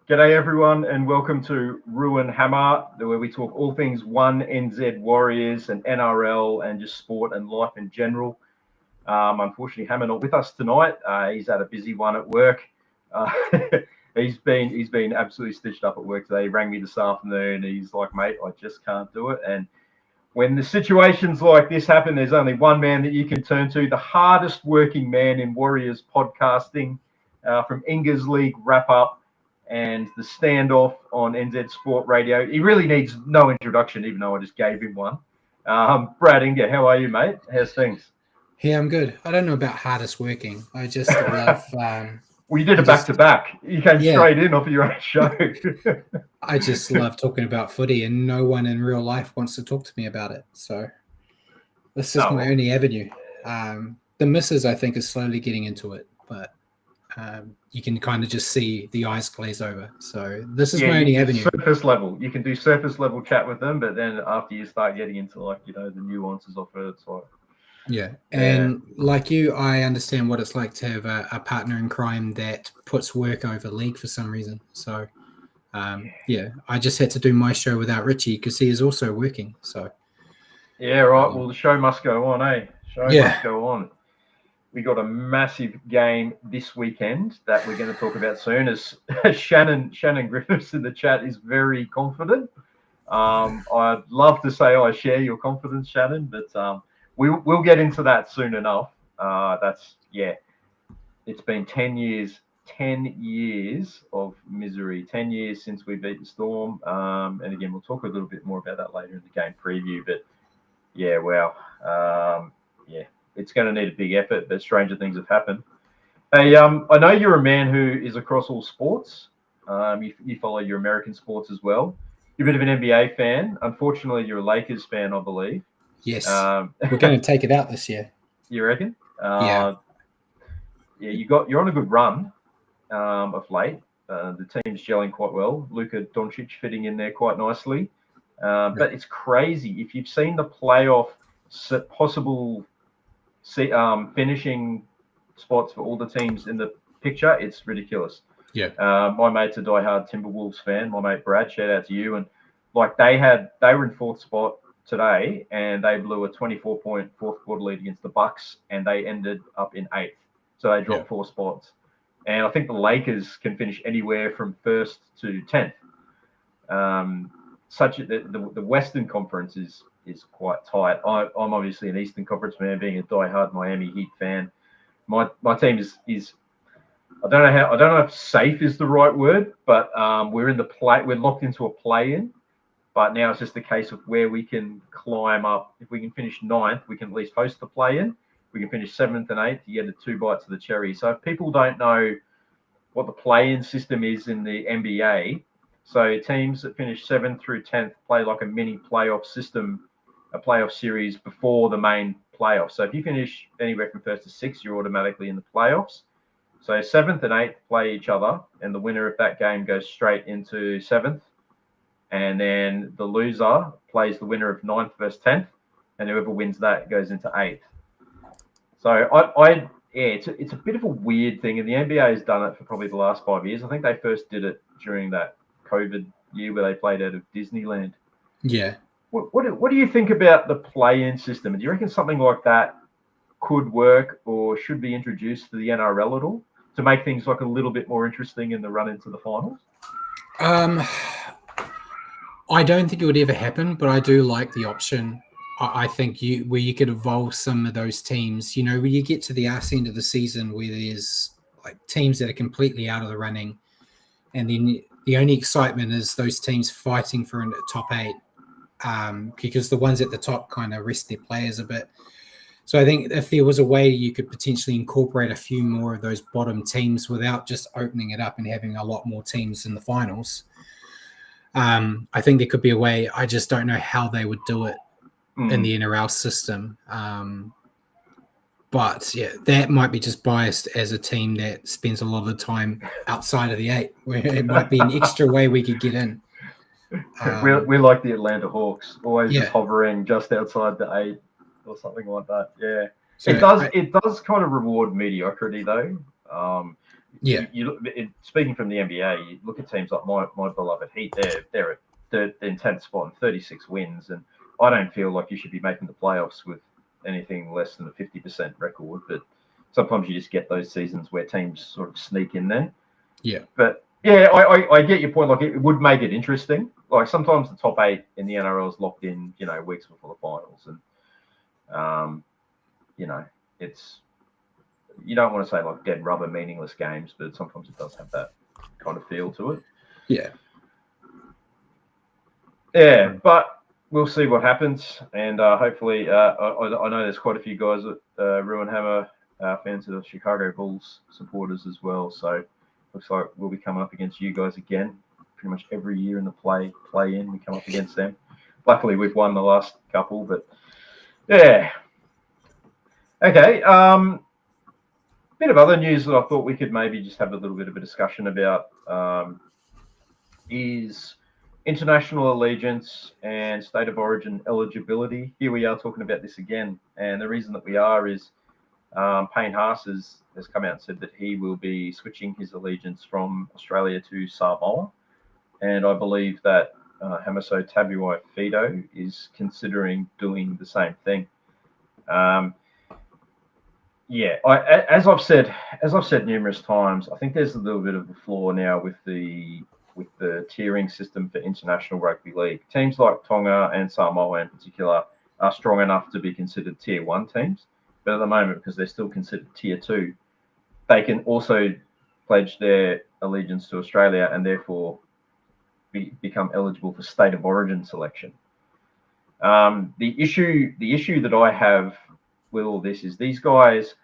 G'day everyone and welcome to Ruin Hammer, where we talk all things 1NZ Warriors and NRL and just sport and life in general. Unfortunately, Hammer not with us tonight. He's had a busy one at work. Uh, he's been absolutely stitched up at work today. He rang me this afternoon. He's like, mate, I just can't do it. And when the situations like this happen, there's only one man that you can turn to, the hardest working man in Warriors podcasting, from Inga's League wrap-up and the standoff on NZ Sport Radio. He really needs no introduction, even though I just gave him one. Brad Inga, how are you, mate? How's things? Yeah, I'm good. I don't know about hardest working. I just love... well, you did it back-to-back. You came straight in off of your own show. I just love talking about footy, and no one in real life wants to talk to me about it. So this is my only avenue. The missus, I think, is slowly getting into it, but you can kind of just see the eyes glaze over. So this is my only avenue. Surface level. You can do surface level chat with them, but then after you start getting into the nuances of it, it's like... Yeah. And like you, I understand what it's like to have a partner in crime that puts work over league for some reason. So I just had to do my show without Richie because he is also working. So well, the show must go on, eh? Must go on. We got a massive game this weekend that we're going to talk about soon. As Shannon Griffiths in the chat is very confident. I'd love to say I share your confidence, Shannon, but we'll get into that soon enough. It's been 10 years of misery, 10 years since we beat the Storm. And again, we'll talk a little bit more about that later in the game preview. But it's going to need a big effort, but stranger things have happened. Hey, I know you're a man who is across all sports. You follow your American sports as well. You're a bit of an NBA fan. Unfortunately, you're a Lakers fan, I believe. Yes. We're going to take it out this year. You reckon? Yeah. You're on a good run of late. The team's gelling quite well. Luka Doncic fitting in there quite nicely. But it's crazy. If you've seen the playoff possible finishing spots for all the teams in the picture, it's ridiculous. Yeah. My mate's a diehard Timberwolves fan. My mate Brad, shout out to you. And they were in fourth spot today, and they blew a 24-point fourth quarter lead against the Bucks, and they ended up in eighth. So they dropped 4 spots. And I think the Lakers can finish anywhere from first to 10th. The Western Conference is quite tight. I'm obviously an Eastern Conference man, being a diehard Miami Heat fan. My team is I don't know if safe is the right word, but we're locked into a play-in. But now it's just a case of where we can climb up. If we can finish 9th, we can at least host the play-in. We can finish 7th and 8th. You get the 2 bites of the cherry. So if people don't know what the play-in system is in the NBA, so teams that finish 7th through 10th play like a mini playoff system, a playoff series before the main playoffs. So if you finish anywhere from 1st to 6th, you're automatically in the playoffs. So 7th and 8th play each other, and the winner of that game goes straight into 7th. And then the loser plays the winner of 9th versus 10th, and whoever wins that goes into 8th. So it's a bit of a weird thing, and the NBA has done it for probably the last 5 years. I think they first did it during that COVID year where they played out of Disneyland. Yeah. What do you think about the play-in system? Do you reckon something like that could work or should be introduced to the NRL at all to make things like a little bit more interesting in the run into the finals? I don't think it would ever happen, but I do like the option. I think where you could evolve some of those teams, when you get to the arse end of the season where there's like teams that are completely out of the running, and then the only excitement is those teams fighting for a top 8, because the ones at the top kind of rest their players a bit. So I think if there was a way you could potentially incorporate a few more of those bottom teams without just opening it up and having a lot more teams in the finals, I think there could be a way. I just don't know how they would do it in the NRL system. But yeah, that might be just biased as a team that spends a lot of the time outside of the 8, where it might be an extra way we could get in. We're like the Atlanta Hawks, always just hovering just outside the 8 or something like that. Yeah. So it does kind of reward mediocrity though. Yeah. You look, speaking from the NBA, you look at teams like my beloved Heat. They're in 10th spot and 36 wins, and I don't feel like you should be making the playoffs with anything less than a 50% record. But sometimes you just get those seasons where teams sort of sneak in there. Yeah. But yeah, I get your point. Like, it would make it interesting. Like, sometimes the top 8 in the NRL is locked in, weeks before the finals, and it's, you don't want to say like dead rubber, meaningless games, but sometimes it does have that kind of feel to it. Yeah, but we'll see what happens, and hopefully, I know there's quite a few guys at Ruin Hammer fans of the Chicago Bulls supporters as well. So looks like we'll be coming up against you guys again pretty much every year in the play in. We come up against them. Luckily, we've won the last couple, but yeah. Okay. Bit of other news that I thought we could maybe just have a little bit of a discussion about is international allegiance and state of origin eligibility. Here we are talking about this again, and the reason that we are is Payne Haas has come out and said that he will be switching his allegiance from Australia to Samoa, and I believe that Hamiso Tabuai-Fidow is considering doing the same thing. Yeah, as I've said numerous times, I think there's a little bit of a flaw now with the tiering system for international rugby league. Teams like Tonga and Samoa in particular are strong enough to be considered tier 1 teams, but at the moment, because they're still considered tier 2, they can also pledge their allegiance to Australia and therefore become eligible for state of origin selection. The issue that I have with all this is these guys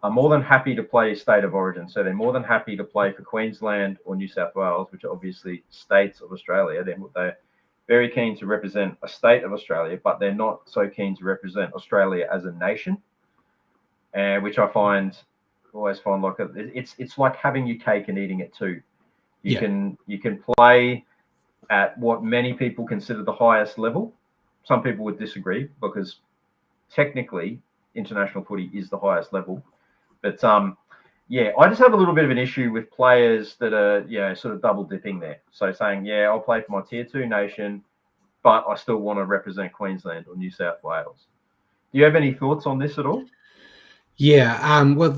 are more than happy to play state of origin. So they're more than happy to play for Queensland or New South Wales, which are obviously states of Australia. They're very keen to represent a state of Australia, but they're not so keen to represent Australia as a nation, which I always find like it's like having your cake and eating it too. You can play at what many people consider the highest level. Some people would disagree because technically international footy is the highest level. But I just have a little bit of an issue with players that are, sort of double dipping there. So saying, I'll play for my tier 2 nation, but I still want to represent Queensland or New South Wales. Do you have any thoughts on this at all? Yeah. Well,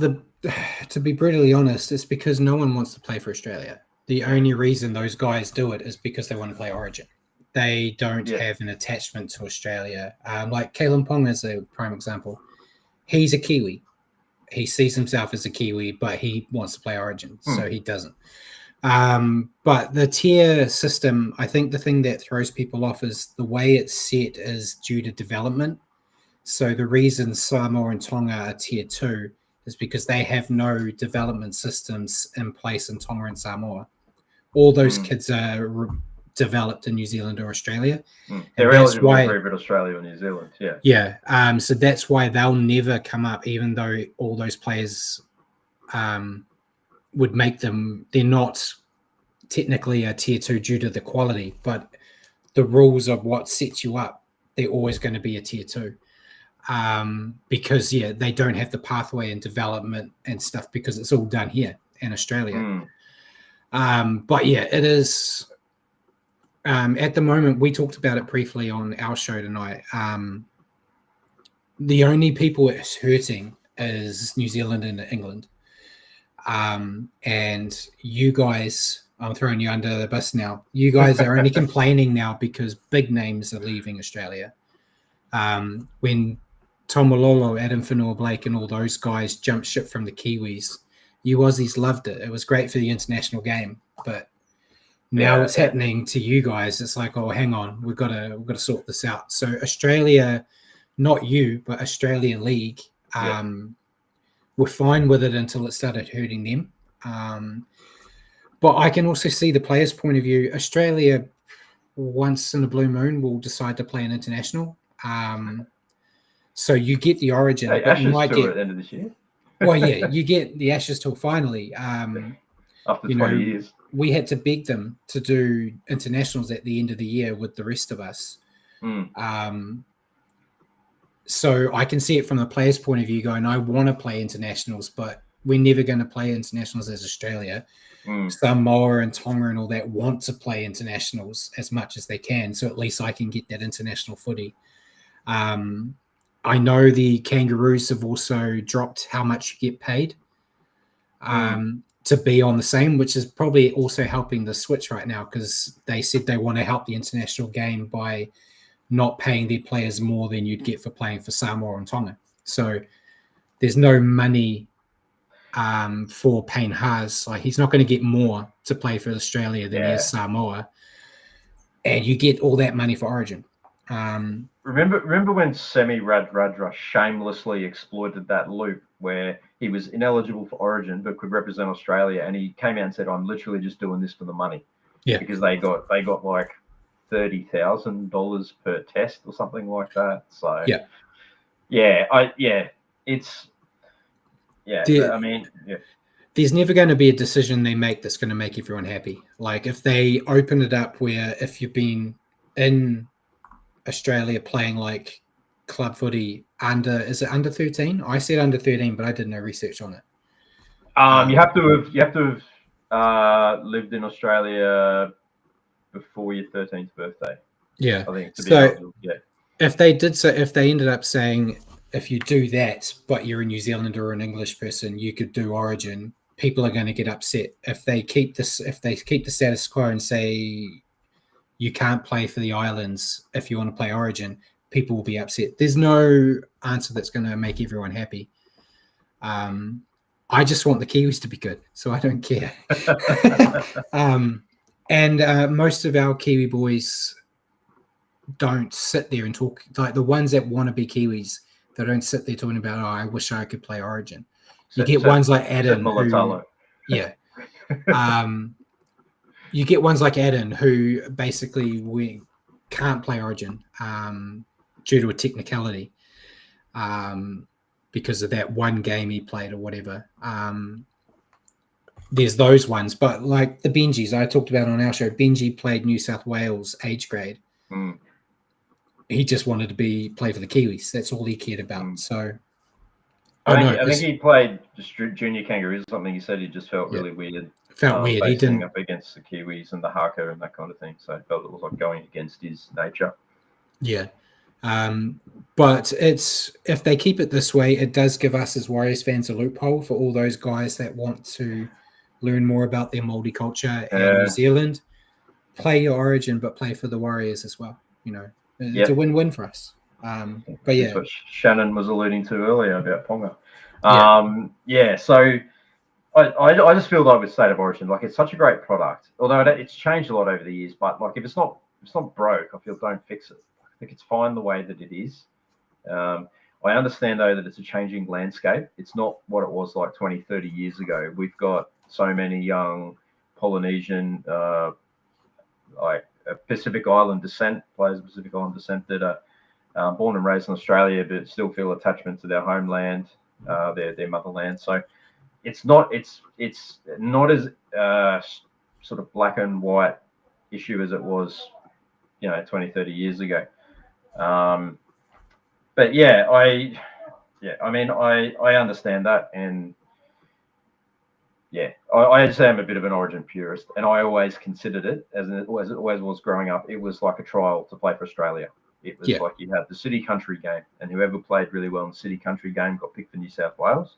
to be brutally honest, it's because no one wants to play for Australia. The only reason those guys do it is because they want to play Origin. They don't have an attachment to Australia. Like Kalen Pong is a prime example. He's a Kiwi. He sees himself as a Kiwi, but he wants to play Origin, so he doesn't. But the tier system, I think the thing that throws people off is the way it's set is due to development. So the reason Samoa and Tonga are tier 2 is because they have no development systems in place in Tonga and Samoa. All those kids are developed in New Zealand or Australia. They're eligible for Australia or New Zealand, so that's why they'll never come up, even though all those players would make them, they're not technically a tier 2 due to the quality, but the rules of what sets you up, they're always going to be a tier 2 because they don't have the pathway and development and stuff because it's all done here in Australia. But it is at the moment, we talked about it briefly on our show tonight. The only people it's hurting is New Zealand and England. And you guys, I'm throwing you under the bus now. You guys are only complaining now because big names are leaving Australia. When Tom Malolo, Adam Fanua-Blake, and all those guys jumped ship from the Kiwis, you Aussies loved it. It was great for the international game, but now it's happening to you guys. It's like, oh, hang on, we've got to sort this out. So Australia, not you, but Australia League, were fine with it until it started hurting them. But I can also see the players' point of view. Australia, once in a blue moon, will decide to play an international. So you get the Origin. Hey, but Ashes you might tour at the end of this year. Well, you get the Ashes tour finally. After 20 years. We had to beg them to do internationals at the end of the year with the rest of us. So I can see it from the players' point of view going, I want to play internationals, but we're never going to play internationals as Australia. Samoa and Tonga and all that want to play internationals as much as they can, so at least I can get that international footy. I know the Kangaroos have also dropped how much you get paid to be on the same, which is probably also helping the switch right now, because they said they want to help the international game by not paying their players more than you'd get for playing for Samoa and Tonga. So there's no money for Payne Haas. Like, he's not going to get more to play for Australia than he is Samoa, and you get all that money for Origin. Remember when Semi Radradra shamelessly exploited that loop where he was ineligible for Origin but could represent Australia, and he came out and said, "I'm literally just doing this for the money." Yeah, because they got like $30,000 per test or something like that. So there's never going to be a decision they make that's going to make everyone happy. Like, if they open it up where if you've been in Australia playing like club footy is it under 13? I said under 13, but I did no research on it. You have to have lived in Australia before your 13th birthday. Yeah, I think. If they ended up saying, if you do that, but you're a New Zealander or an English person, you could do Origin, people are going to get upset. If they keep the status quo and say you can't play for the islands if you want to play Origin, people will be upset. There's no answer that's going to make everyone happy. I just want the Kiwis to be good, so I don't care. And most of our Kiwi boys don't sit there and talk, like the ones that want to be Kiwis, they don't sit there talking about, I wish I could play Origin. You get ones like Adam who, you get ones like Adam who basically we can't play Origin due to a technicality because of that one game he played or whatever. There's those ones, but like the Benjis I talked about on our show, Benji played New South Wales age grade. He just wanted to play for the Kiwis. That's all he cared about. So I think he played just junior Kangaroos or something. He said he just felt really weird. Weird. He didn't up against the Kiwis and the haka and that kind of thing. So I felt it was like going against his nature. Yeah. But if they keep it this way, it does give us as Warriors fans a loophole for all those guys that want to learn more about their Māori culture and New Zealand. Play your Origin, but play for the Warriors as well. You know, it's a win-win for us. But that's what Shannon was alluding to earlier about Ponga. So I just feel like with State of Origin, like it's such a great product. Although it's changed a lot over the years, but like if it's not broke, I feel don't fix it. I think it's fine the way that it is. I understand though that it's a changing landscape. It's not what it was like 20, 30 years ago. We've got so many young Polynesian, like Pacific Island descent players of Pacific Island descent that are born and raised in Australia, but still feel attachment to their homeland, their motherland. So it's not as sort of black and white issue as it was, 20, 30 years ago. But I understand that, and I say I'm a bit of an Origin purist, and I always considered it as it always was growing up. It was like a trial to play for Australia. It was like you had the city country game, and whoever played really well in the city country game got picked for New South Wales,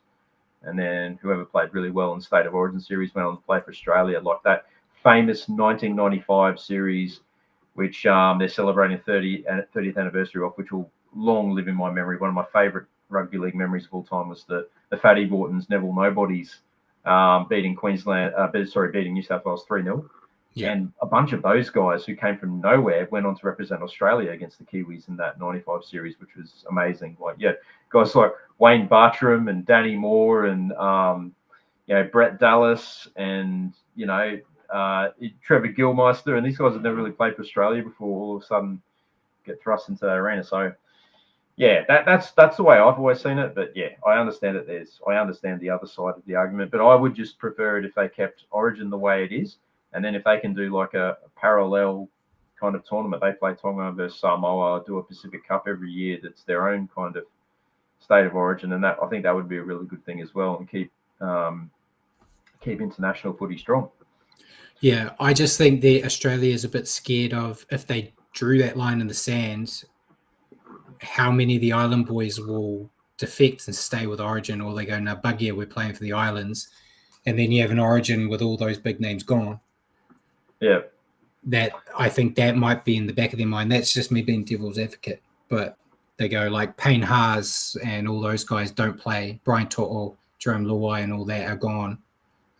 and then whoever played really well in the State of Origin series went on to play for Australia. Like that famous 1995 series, which they're celebrating 30th anniversary of, which will long live in my memory. One of my favourite rugby league memories of all time was the Fatty Bortons, Neville Nobodies beating New South Wales 3-0. Yeah. And a bunch of those guys who came from nowhere went on to represent Australia against the Kiwis in that 95 series, which was amazing. Like, guys like Wayne Bartram and Danny Moore and, Brett Dallas and, Trevor Gilmeister, and these guys had never really played for Australia before all of a sudden get thrust into that arena. So, that's the way I've always seen it. But I understand that I understand the other side of the argument, but I would just prefer it if they kept Origin the way it is. And then if they can do like a parallel kind of tournament, they play Tonga versus Samoa, do a Pacific Cup every year that's their own kind of State of Origin, and that I think that would be a really good thing as well, and keep keep international footy strong. Yeah, I just think that Australia is a bit scared of, if they drew that line in the sand, how many of the island boys will defect and stay with Origin, or they go, no, bugger, we're playing for the islands. And then you have an Origin with all those big names gone. Yeah. That I think that might be in the back of their mind. That's just me being devil's advocate. But they go like Payne Haas and all those guys don't play. Brian To'o, Jerome Luai and all that are gone.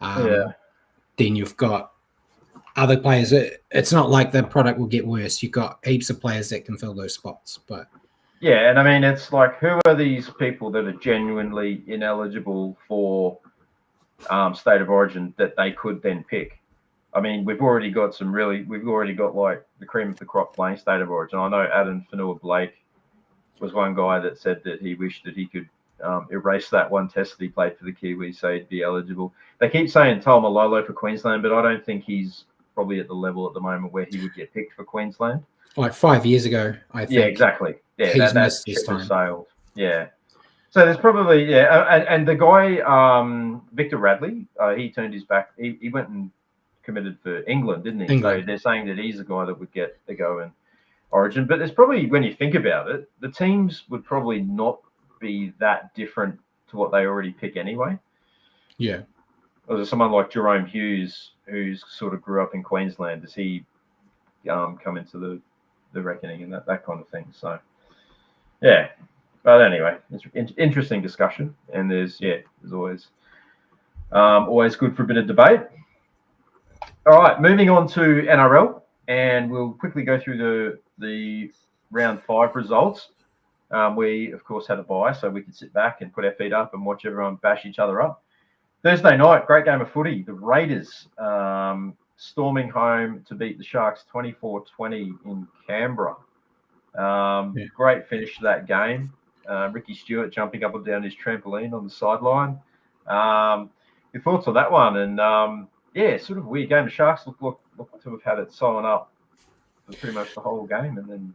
Then you've got other players. It's not like the product will get worse. You've got heaps of players that can fill those spots. But yeah, and I mean, it's like, who are these people that are genuinely ineligible for state of origin that they could then pick? I mean, we've already got like the cream of the crop playing state of origin. I know Adam Fanua-Blake was one guy that said that he wished that he could erase that one test that he played for the Kiwis so he'd be eligible. They keep saying Taumalolo for Queensland, but I don't think he's probably at the level at the moment where he would get picked for Queensland. Like 5 years ago, I think. Yeah, exactly. Yeah, he's missed his time. Sailed. Yeah. So there's probably, and the guy, Victor Radley, he turned his back. He went and committed for England, didn't he? England. So they're saying that he's the guy that would get the go in Origin. But there's probably, when you think about it, the teams would probably not be that different to what they already pick anyway. Yeah. Or there's someone like Jerome Hughes, who's sort of grew up in Queensland. Does he come into the reckoning and that kind of thing? So, yeah. But anyway, it's interesting discussion, and there's always good for a bit of debate. All right, moving on to NRL, and we'll quickly go through the round 5 results. We, of course, had a bye, so we could sit back and put our feet up and watch everyone bash each other up. Thursday night, great game of footy. The Raiders storming home to beat the Sharks 24-20 in Canberra. Great finish to that game. Ricky Stewart jumping up and down his trampoline on the sideline. Your thoughts on that one? And sort of a weird game. The Sharks look to have had it sewn up for pretty much the whole game, and then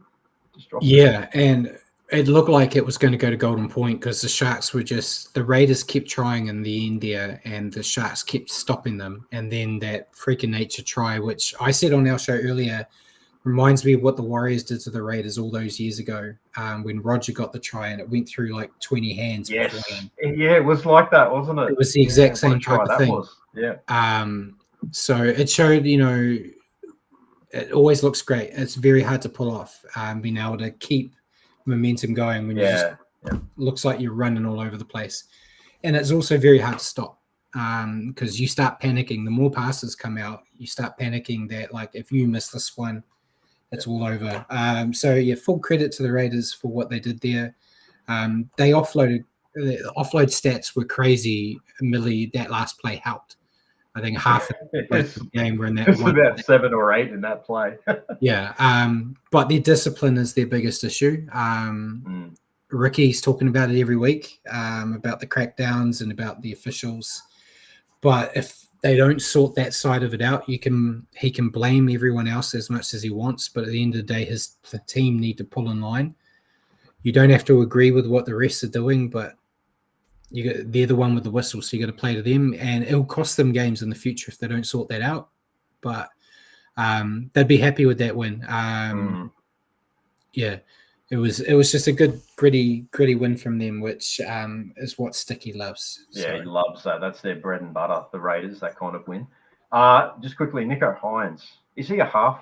just dropped it. Yeah, and it looked like it was going to go to Golden Point because the Raiders kept trying in the end there, and the Sharks kept stopping them. And then that freaking nature try, which I said on our show earlier, reminds me of what the Warriors did to the Raiders all those years ago when Roger got the try and it went through like 20 hands. Yes. Yeah, it was like that, wasn't it? It was the exact same type of thing. Yeah. So it showed, it always looks great. It's very hard to pull off, being able to keep momentum going when looks like you're running all over the place. And it's also very hard to stop because you start panicking. The more passes come out, you start panicking that, like, if you miss this one, it's all over. Full credit to the Raiders for what they did there. They offloaded. The offload stats were crazy. Millie, that last play helped. I think half of the game were in that. It's about 7 or 8 in that play. But their discipline is their biggest issue. Ricky's talking about it every week, about the crackdowns and about the officials. But if they don't sort that side of it out, he can blame everyone else as much as he wants. But at the end of the day, the team need to pull in line. You don't have to agree with what the rest are doing, but they're the one with the whistle, so you got to play to them, and it'll cost them games in the future if they don't sort that out. But they'd be happy with that win. It was just a good gritty win from them, which is what Sticky loves. Yeah, he loves that. That's their bread and butter, the Raiders, that kind of win. Just quickly, Nico Hines, is he a half?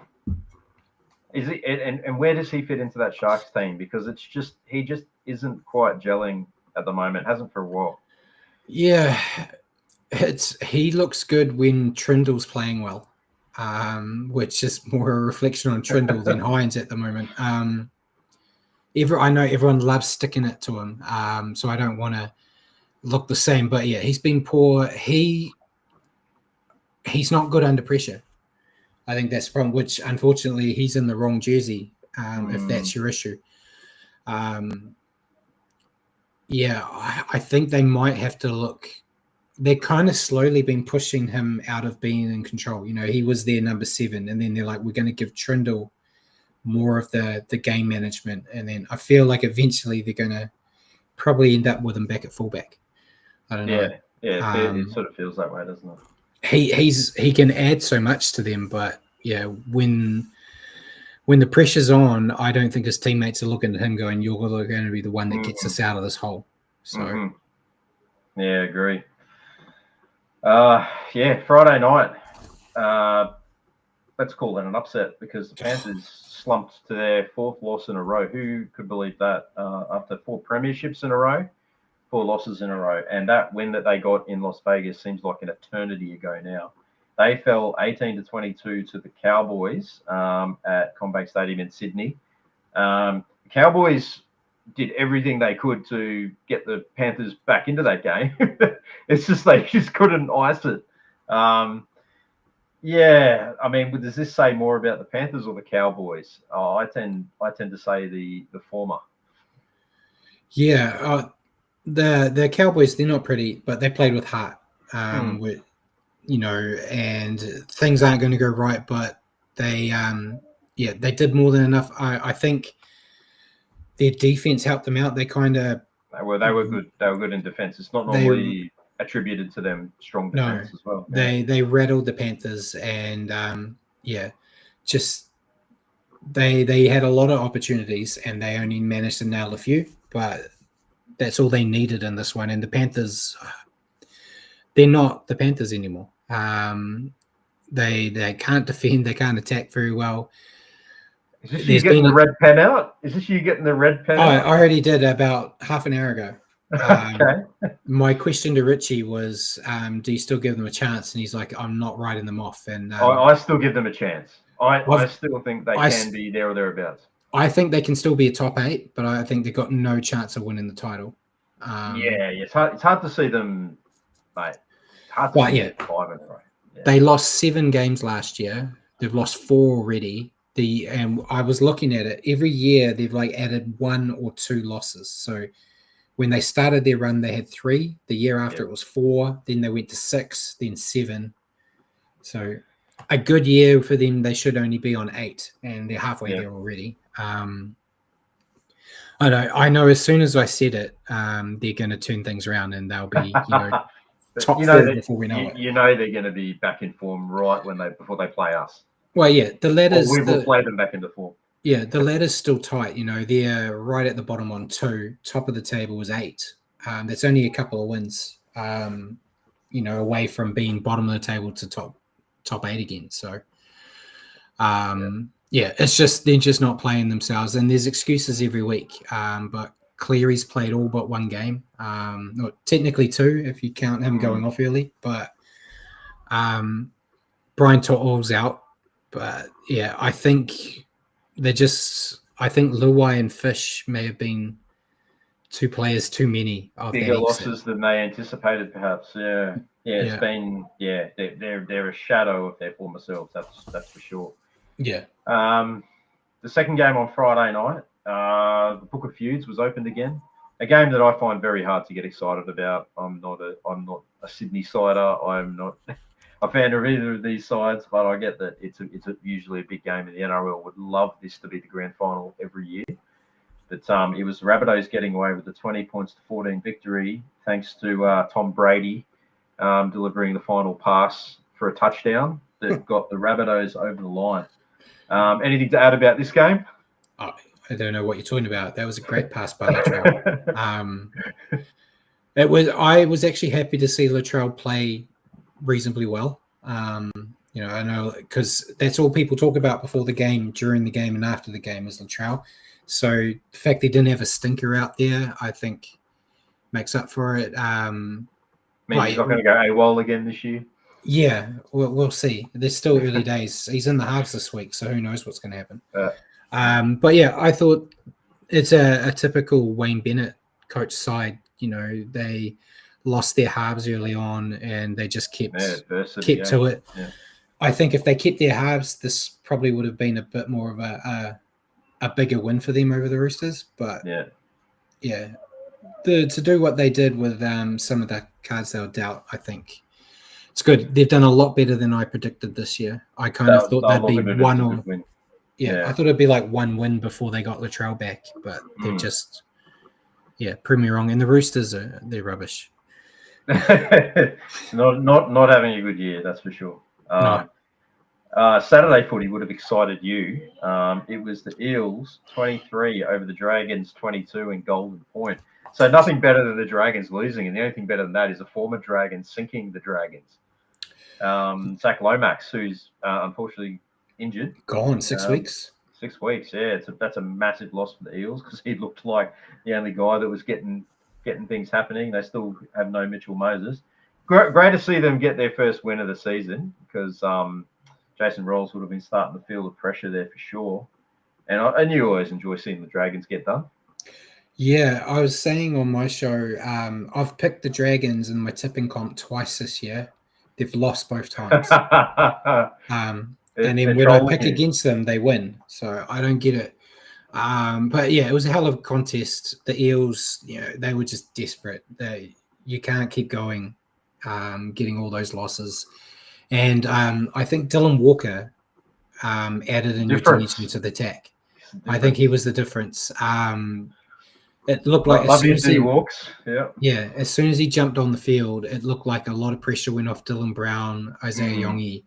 Is he, and where does he fit into that Sharks team? Because he just isn't quite gelling at the moment, hasn't for a while. Yeah, he looks good when Trindle's playing well, which is more a reflection on Trindle than Hines at the moment. I know everyone loves sticking it to him, so I don't want to look the same. But yeah, he's been poor. He's not good under pressure. I think that's the problem, which unfortunately he's in the wrong jersey, if that's your issue. I think they might have to look. They're kind of slowly been pushing him out of being in control. He was their number 7, and then they're like, we're going to give Trindle more of the game management. And then I feel like eventually they're going to probably end up with him back at fullback. I don't know. Yeah, it sort of feels that way, doesn't it? He can add so much to them, but yeah, when the pressure's on, I don't think his teammates are looking at him going, "You're going to be the one that gets us out of this hole." So, yeah, agree. Yeah, Friday night. Let's call that an upset because the Panthers slumped to their 4th loss in a row. Who could believe that? After 4 premierships in a row, 4 losses in a row, and that win that they got in Las Vegas seems like an eternity ago now. They fell 18-22 to the Cowboys at CommBank Stadium in Sydney. The Cowboys did everything they could to get the Panthers back into that game. It's just they just couldn't ice it. Yeah, I mean, does this say more about the Panthers or the Cowboys? I tend to say the former. Yeah, the Cowboys, they're not pretty, but they played with heart. With, and things aren't going to go right, but they they did more than enough. I think their defense helped them out. They kind of they were good. They were good in defense. It's not normally attributed to them strong defense as well. Yeah. They rattled the Panthers, and just they had a lot of opportunities, and they only managed to nail a few, but that's all they needed in this one. And the Panthers, they're not the Panthers anymore. They can't defend. They can't attack very well. Is this you getting the red pen out? Is this you getting the red pen out? I already did about half an hour ago. Okay. My question to Richie was, do you still give them a chance? And he's like, I'm not writing them off. And I still give them a chance. I still think they can be there or thereabouts. I think they can still be a top 8, but I think they've got no chance of winning the title. It's hard to see them, mate. It's hard to see them 5 in a row. Yeah. They lost 7 games last year. They've lost 4 already. And I was looking at it. Every year they've added 1 or 2 losses. So when they started their run, they had 3. The year after it was 4. Then they went to 6. Then 7. So a good year for them. They should only be on 8, and they're halfway there already. I know. As soon as I said it, they're going to turn things around, and they'll be, top 4 before we know it. You know they're going to be back in form right before they play us. Well, yeah, the ladder's... we will play them back into form. Yeah, the ladder's still tight. They're right at the bottom on 2. Top of the table is 8. That's only a couple of wins, away from being bottom of the table to top 8 again. So, it's just they're just not playing themselves, and there's excuses every week. But Cleary's played all but 1 game, technically 2 if you count him going off early. But Brian To'o's out. But yeah, I think Luai and Fish may have been 2 players too many of bigger losses than they anticipated, perhaps. It's been they're a shadow of their former selves. That's for sure. Yeah. The second game on Friday night, the Book of Feuds was opened again. A game that I find very hard to get excited about. I'm not a Sydney sider. I'm not a fan of either of these sides, but I get that it's usually a big game, and the NRL would love this to be the grand final every year. But it was the Rabbitohs getting away with the 20-14 victory, thanks to Tom Brady delivering the final pass for a touchdown that got the Rabbitohs over the line. Anything to add about this game? I don't know what you're talking about. That was a great pass by Latrell. I was actually happy to see Latrell play reasonably well. I know, because that's all people talk about before the game, during the game, and after the game is Latrell. So the fact they didn't have a stinker out there, I think, makes up for it. Means he's not going to go AWOL again this year? Yeah, we'll see. There's still early days. He's in the halves this week, so who knows what's going to happen. But yeah, I thought it's a typical Wayne Bennett coach side. They lost their halves early on, and they just kept to it. Yeah. I think if they kept their halves, this probably would have been a bit more of a bigger win for them over the Roosters. But to do what they did with some of the cards they were dealt, I think it's good. They've done a lot better than I predicted this year. I kind of thought that'd be one or I thought it'd be like 1 win before they got Latrell back, but they've just proved me wrong. And the Roosters they're rubbish. not having a good year, that's for sure. No. Saturday footy would have excited you. It was the Eels 23 over the Dragons 22 in Golden Point. So nothing better than the Dragons losing, and the only thing better than that is a former Dragon sinking the Dragons. Zach Lomax, who's unfortunately injured. Gone 6 weeks. 6 weeks, yeah. That's a massive loss for the Eels because he looked like the only guy that was getting things happening. They still have no Mitchell Moses. Great to see them get their first win of the season because Jason Rolls would have been starting to feel the pressure there for sure. And you always enjoy seeing the Dragons get done. Yeah, I was saying on my show, I've picked the Dragons in my tipping comp twice this year. They've lost both times. And then when I pick against them, they win. So I don't get it. But yeah, it was a hell of a contest. The Eels, they were just desperate. You can't keep going, getting all those losses. And I think Dylan Walker added a new dimension to the attack. I think he was the difference. It looked like as soon as he walks, as soon as he jumped on the field, it looked like a lot of pressure went off Dylan Brown, Isaiah Yongi,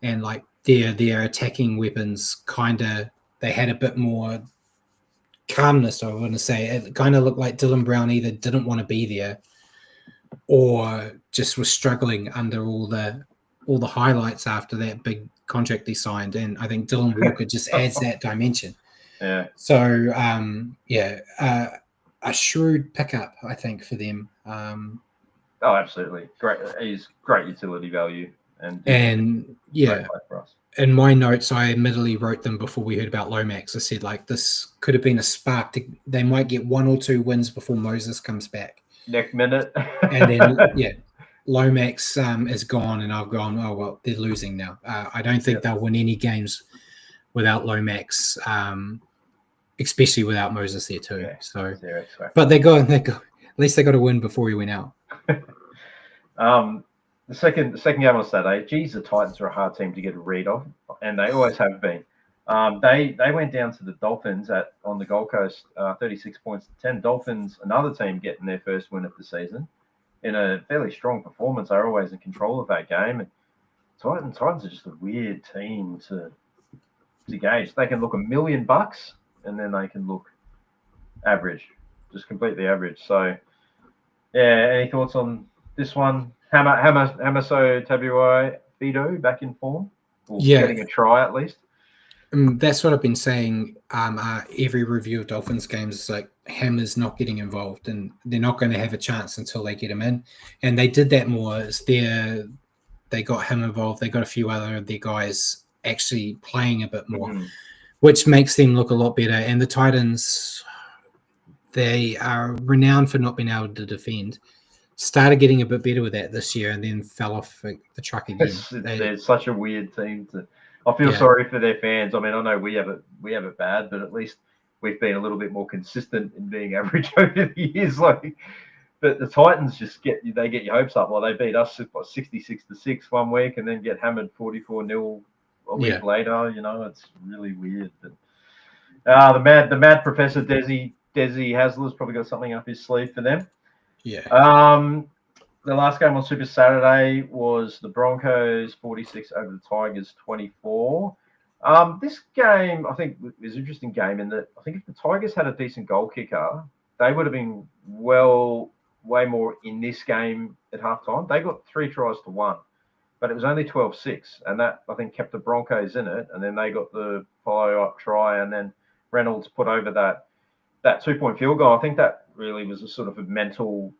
and like their attacking weapons they had a bit more calmness. I want to say it kind of looked like Dylan Brown either didn't want to be there or just was struggling under all the highlights after that big contract he signed, and I think Dylan Walker just adds that dimension. Yeah. So, a shrewd pickup, I think, for them. Oh, absolutely. Great. He's great utility value. And yeah, for us. In my notes, I admittedly wrote them before we heard about Lomax. I said, like, this could have been a spark. They might get 1 or 2 wins before Moses comes back. Next minute. And then, Lomax is gone, and I've gone, oh, well, they're losing now. I don't think they'll win any games without Lomax, especially without Moses there too. Yeah, so, but they got at least they got a win before he went out. The second game on Saturday, the Titans are a hard team to get a read of, and they always have been. They went down to the Dolphins on the Gold Coast, 36 points to 10. Dolphins, another team getting their first win of the season in a fairly strong performance. They're always in control of that game. And Titans are just a weird team to gauge. They can look $1 million, and then they can look average, just completely average. So, yeah, any thoughts on this one? Hamaso Tabuai Fido back in form? Or getting a try at least? That's what I've been saying. Every review of Dolphins games is like Hammer's not getting involved, and they're not going to have a chance until they get him in. And they did that more. They got him involved. They got a few other of their guys actually playing a bit more, which makes them look a lot better. And the Titans, they are renowned for not being able to defend. Started getting a bit better with that this year, and then fell off the truck again. They're such a weird team. I feel sorry for their fans. I mean, I know we have it bad, but at least we've been a little bit more consistent in being average over the years. But the Titans just get your hopes up. Like they beat us 66-6 one week, and then get hammered 44-0 a week later. It's really weird. But the mad Professor Desi Hasler's probably got something up his sleeve for them. Yeah. The last game on Super Saturday was the Broncos 46 over the Tigers 24. This game, I think, was an interesting game in that I think if the Tigers had a decent goal kicker, they would have been way more in this game at halftime. They got 3 tries to 1, but it was only 12-6, and that, I think, kept the Broncos in it. And then they got the follow-up try, and then Reynolds put over that 2-point field goal. I think that really was a sort of a mental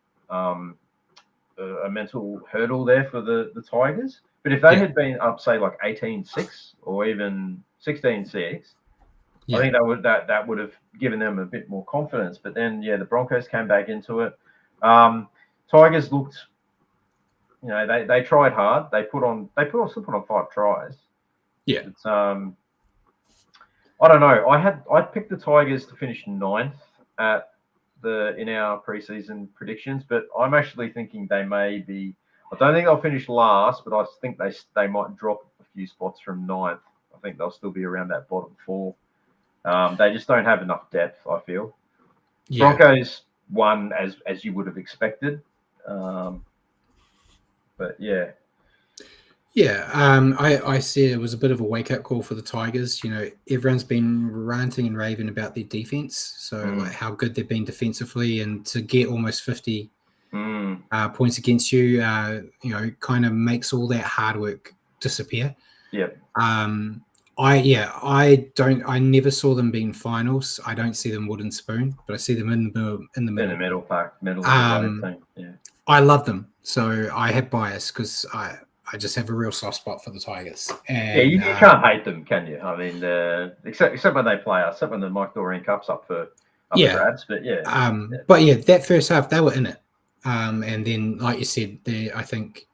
hurdle there for the Tigers. But if they had been up, say, like 18-6 or even 16-6, I think that would have given them a bit more confidence. But then, the Broncos came back into it. Tigers looked, they tried hard. They still put on 5 tries. Yeah. But, I don't know. I picked the Tigers to finish 9th in our preseason predictions, but I'm actually thinking they may be. I don't think they'll finish last, but I think they might drop a few spots from 9th. I think they'll still be around that bottom 4. They just don't have enough depth, I feel. Yeah. Broncos won as you would have expected. But yeah. Yeah, I said it was a bit of a wake-up call for the Tigers. You know, everyone's been ranting and raving about their defense, so like how good they've been defensively, and to get almost 50 points against you, you know, kind of makes all that hard work disappear. Yep. I never saw them being finals. I don't see them wooden spoon, but I see them in the middle. In the middle pack, middle of the team. Yeah. I love them, so I have bias because I just have a real soft spot for the Tigers. And, yeah, you can't hate them, can you? I mean, except when they play us, except when the Mike Doreen Cup's up for grabs. But yeah. But yeah, that first half they were in it, and then like you said, I think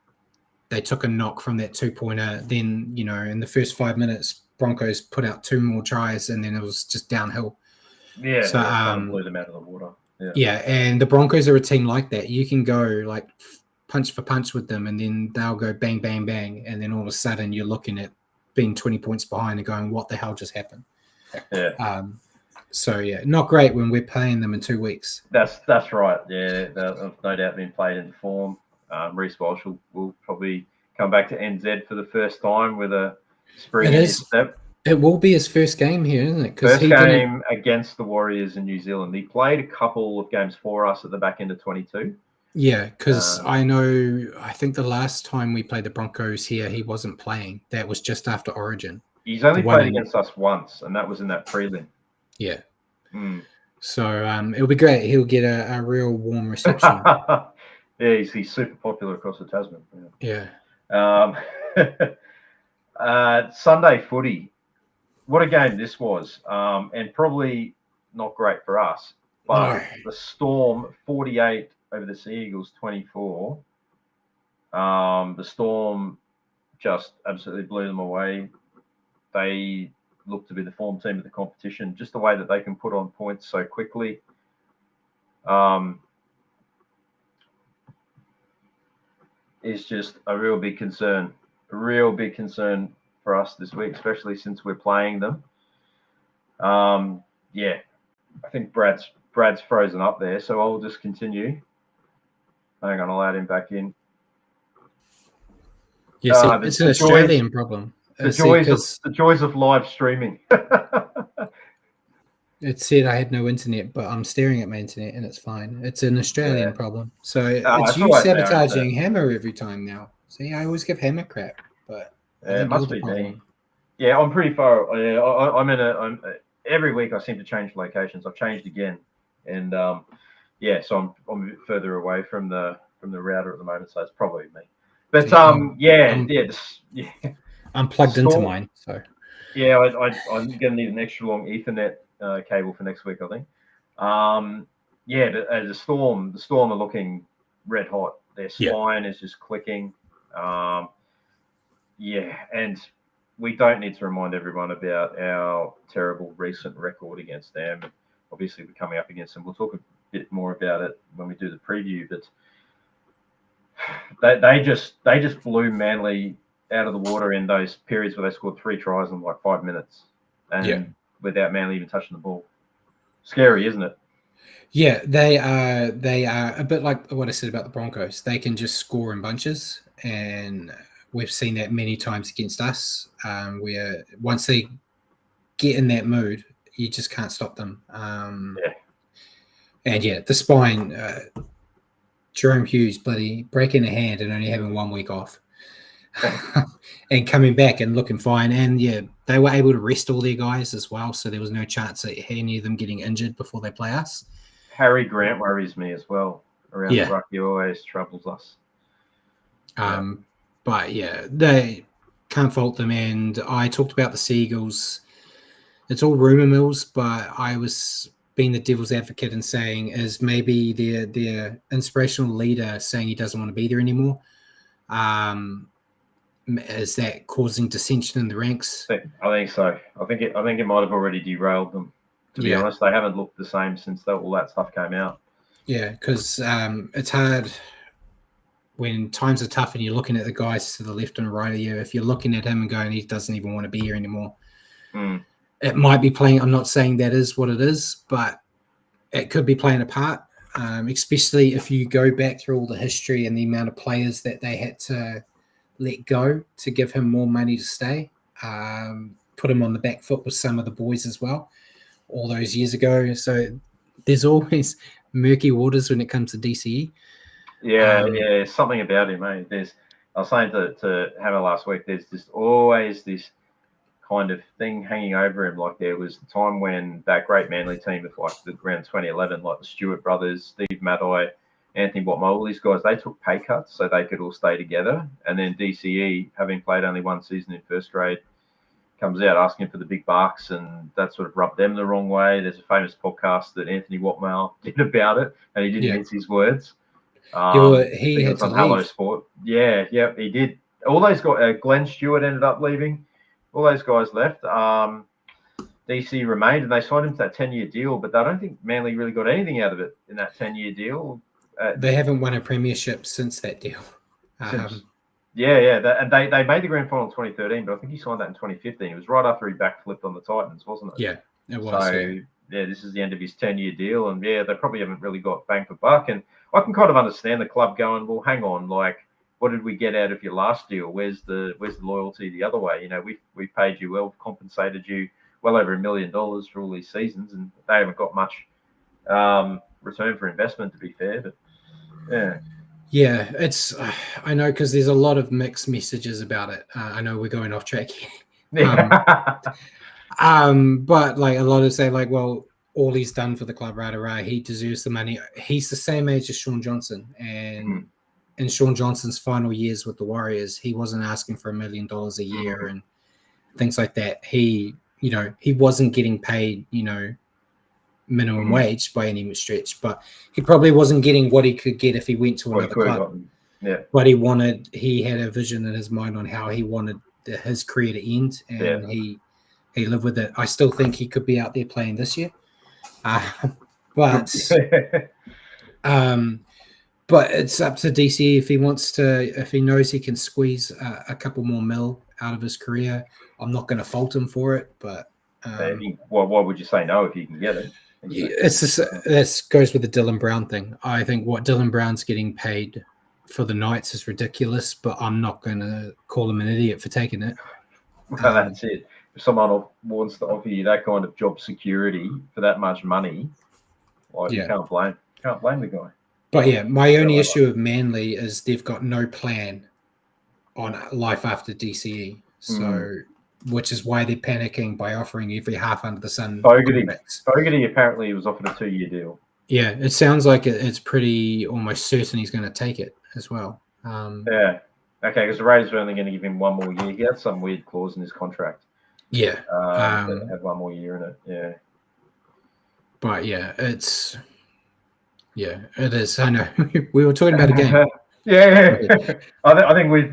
they took a knock from that 2-pointer. Then, you know, in the first 5 minutes, Broncos put out 2 more tries, and then it was just downhill. Yeah, so kind of blew them out of the water. Yeah, and the Broncos are a team like that. You can go like punch for punch with them, and then they'll go bang, bang, bang, and then all of a sudden you're looking at being 20 points behind and going, what the hell just happened? Yeah. So yeah, not great when we're playing them in 2 weeks. That's right. Yeah, they've no doubt been played in form. Reece Walsh will probably come back to NZ for the first time with a spring in his step. It will be his first game here, isn't it? First game against the Warriors in New Zealand. He played a couple of games for us at the back end of 22. Yeah, because I think the last time we played the Broncos here, he wasn't playing. That was just after Origin. He's only played against us once, and that was in that prelim. Yeah. So it'll be great. He'll get a real warm reception. Yeah, he's super popular across the Tasman. Yeah. Sunday footy. What a game this was, and probably not great for us. But the Storm 48 over the Sea Eagles 24. The Storm just absolutely blew them away. They look to be the form team of the competition. Just the way that they can put on points so quickly. Is just a real big concern. A real big concern for us this week, especially since we're playing them. Yeah, I think Brad's frozen up there, so I'll just continue. Hang on, I'll add him back in. Yes, it's an Australian problem. The joys of live streaming. It said I had no internet, but I'm staring at my internet and it's fine. It's an Australian problem. So it's you sabotaging Hammer every time now. See, I always give Hammer crap, but it must be me. Yeah, I'm pretty far. I'm every week I seem to change locations. I've changed again, and so I'm a bit further away from the router at the moment, so it's probably me. But I'm plugged into mine, so yeah, I'm gonna need an extra long Ethernet cable for next week, I think. The Storm are looking red hot. Their spine is just clicking. And we don't need to remind everyone about our terrible recent record against them. Obviously, we're coming up against them. We'll talk a bit more about it when we do the preview. But they just blew Manly out of the water in those periods where they scored 3 tries in like 5 minutes, and without Manly even touching the ball. Scary, isn't it? Yeah, they are a bit like what I said about the Broncos. They can just score in bunches, and we've seen that many times against us. Where once they get in that mood, you just can't stop them. And the spine. Jerome Hughes, bloody breaking a hand and only having 1 week off, and coming back and looking fine. And they were able to rest all their guys as well, so there was no chance of any of them getting injured before they play us. Harry Grant worries me as well. Around the ruck, he always troubles us. But they can't fault them. And I talked about the Seagulls. It's all rumor mills, but I was being the devil's advocate and saying, is maybe their inspirational leader saying he doesn't want to be there anymore? Is that causing dissension in the ranks? I think so. I think it might have already derailed them. To be honest, they haven't looked the same since all that stuff came out. Yeah, because it's hard when times are tough and you're looking at the guys to the left and right of you. If you're looking at him and going, he doesn't even want to be here anymore. It might be playing. I'm not saying that is what it is, but it could be playing a part. especially if you go back through all the history and the amount of players that they had to let go to give him more money to stay. Put him on the back foot with some of the boys as well all those years ago. So there's always murky waters when it comes to DCE. Yeah, something about him, mate. I was saying to Hammer last week, there's just always this kind of thing hanging over him. Like there was the time when that great Manly team of like around 2011, like the Stewart brothers, Steve Maddai, Anthony Watmo, all these guys, they took pay cuts so they could all stay together. And then DCE, having played only one season in first grade, comes out asking for the big bucks, and that sort of rubbed them the wrong way. There's a famous podcast that Anthony Watmo did about it, and he didn't mince his words. He had to leave. Hello Sport. Yeah, he did. All those guys, Glenn Stewart ended up leaving. All those guys left. DC remained, and they signed him to that 10-year deal, but I don't think Manly really got anything out of it in that 10-year deal. They haven't won a premiership since that deal. And they made the grand final in 2013, but I think he signed that in 2015. It was right after he backflipped on the Titans, wasn't it? Yeah, it was. So, this is the end of his 10-year deal, and they probably haven't really got bang for buck. And I can kind of understand the club going, well, hang on, like, what did we get out of your last deal? Where's the loyalty the other way? You know, we paid you well, compensated you well over $1 million for all these seasons, and they haven't got much return for investment, to be fair. But yeah, it's I know, because there's a lot of mixed messages about it. I know we're going off track here. But like a lot of say, like, well, all he's done for the club, right? He deserves the money. He's the same age as Sean Johnson, and in Sean Johnson's final years with the Warriors, he wasn't asking for $1 million a year and things like that. He wasn't getting paid, minimum wage by any stretch, but he probably wasn't getting what he could get if he went to another club. Yeah. But he had a vision in his mind on how he wanted his career to end, and he lived with it. I still think he could be out there playing this year. But it's up to DC if he knows he can squeeze a couple more mil out of his career. I'm not going to fault him for it, but why would you say no if you can get it? This goes with the Dylan Brown thing. I think what Dylan Brown's getting paid for the Knights is ridiculous, but I'm not going to call him an idiot for taking it. Well, that's it. If someone wants to offer you that kind of job security for that much money, you can't blame the guy. But yeah, my only issue with Manly is they've got no plan on life after DCE. So, which is why they're panicking by offering every half under the sun. Fogarty apparently was offered a 2-year deal. Yeah, it sounds like it's pretty almost certain he's going to take it as well. Okay, because the Raiders were only going to give him 1 more year. He had some weird clause in his contract. Yeah. That had 1 more year in it. Yeah. But yeah, it is. I know. We were talking about a game. I think we've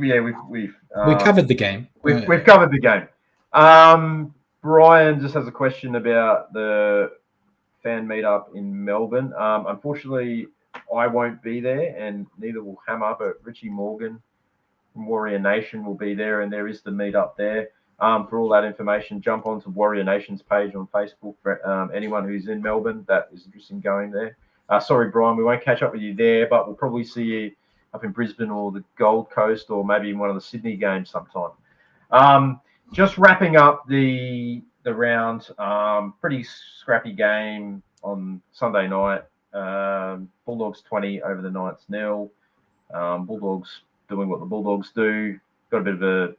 covered the game. We've covered the game. Brian just has a question about the fan meetup in Melbourne. Unfortunately, I won't be there, and neither will Hammer, but Richie Morgan from Warrior Nation will be there, and there is the meetup there. For all that information, jump onto Warrior Nation's page on Facebook for anyone who's in Melbourne that is interested in going there. Sorry, Brian, we won't catch up with you there, but we'll probably see you up in Brisbane or the Gold Coast, or maybe in one of the Sydney games sometime. Just wrapping up the round, pretty scrappy game on Sunday night. Bulldogs 20 over the Knights 0. Bulldogs doing what the Bulldogs do. Got a bit of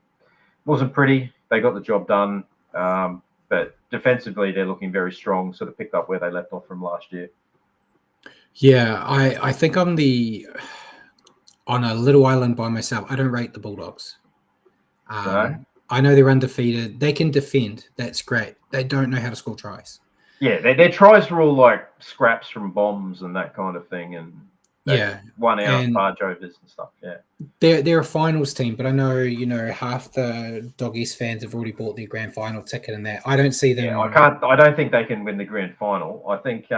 wasn't pretty. They got the job done, but defensively they're looking very strong. Sort of picked up where they left off from last year. Yeah, I think I'm on a little island by myself. I don't rate the Bulldogs. No? I know they're undefeated. They can defend. That's great. They don't know how to score tries. Yeah, their tries were all like scraps from bombs and that kind of thing, and 1 out bargeovers and stuff. Yeah, they're a finals team, but I know half the Doggies fans have already bought their grand final ticket, and that I don't see them. Yeah, I don't think they can win the grand final. I think.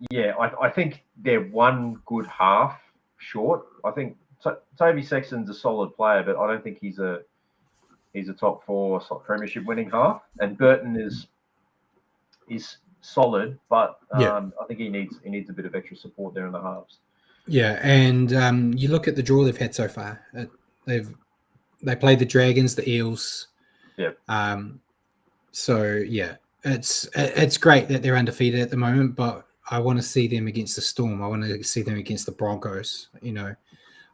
I think they're one good half short. I think Toby Sexton's a solid player, but I don't think he's a top 4 premiership winning half. And Burton is solid, but Yeah. I think he needs a bit of extra support there in the halves. Yeah, and you look at the draw they've had so far. They played the Dragons, the Eels. Yeah. So yeah, it's great that they're undefeated at the moment, but I want to see them against the Storm. I want to see them against the Broncos.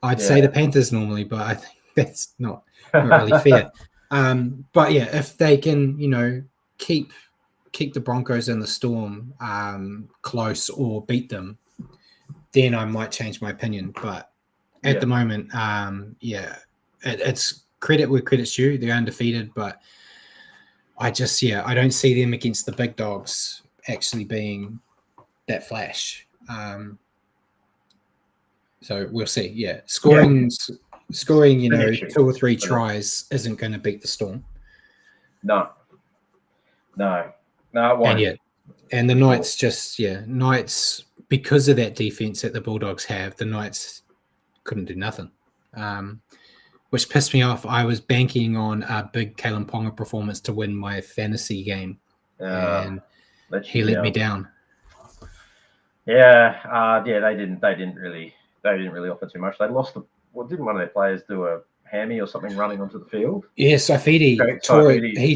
I'd say the Panthers normally, but I think that's not really fair. But yeah, if they can, keep the Broncos and the Storm close or beat them, then I might change my opinion. But at the moment, it's credit where credit's due. They're undefeated, but I don't see them against the big dogs actually being that flash. So we'll see. Yeah, scoring, 2 or 3 tries isn't going to beat the Storm. No, it won't. And the Knights Knights, because of that defense that the Bulldogs have, the Knights couldn't do nothing, which pissed me off. I was banking on a big Kalen Ponga performance to win my fantasy game, and he let me down. Yeah, they didn't really offer too much. They lost. Didn't one of their players do a hammy or something running onto the field? Yeah, Saifidi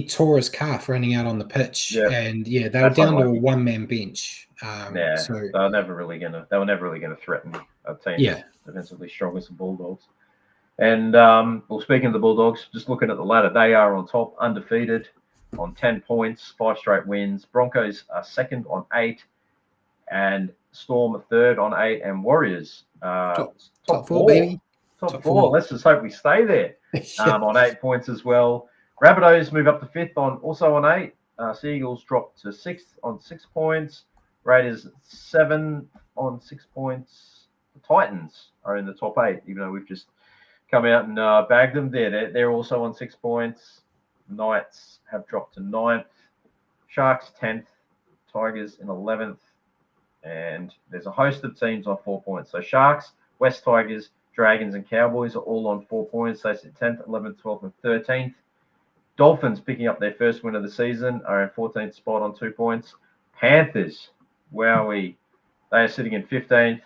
tore his calf running out on the pitch, and they were down to a one-man bench. So they were never really gonna threaten a team as defensively strong as the Bulldogs. And speaking of the Bulldogs, just looking at the ladder, they are on top, undefeated, on 10 points, 5 straight wins. Broncos are second on 8, and Storm are third on 8, and Warriors top 4, baby. Top 4. Let's just hope we stay there. On 8 points as well. Rabbitohs move up to 5th on 8. Seagulls drop to 6th on 6 points. Raiders 7 on 6 points. The Titans are in the top 8, even though we've just come out and bagged them. They're also on 6 points. Knights have dropped to 9th. Sharks 10th. Tigers in 11th. And there's a host of teams on 4 points. So Sharks, West Tigers, Dragons and Cowboys are all on 4 points. They sit 10th, 11th, 12th, and 13th. Dolphins, picking up their first win of the season, are in 14th spot on 2 points. Panthers, wowee, they are sitting in 15th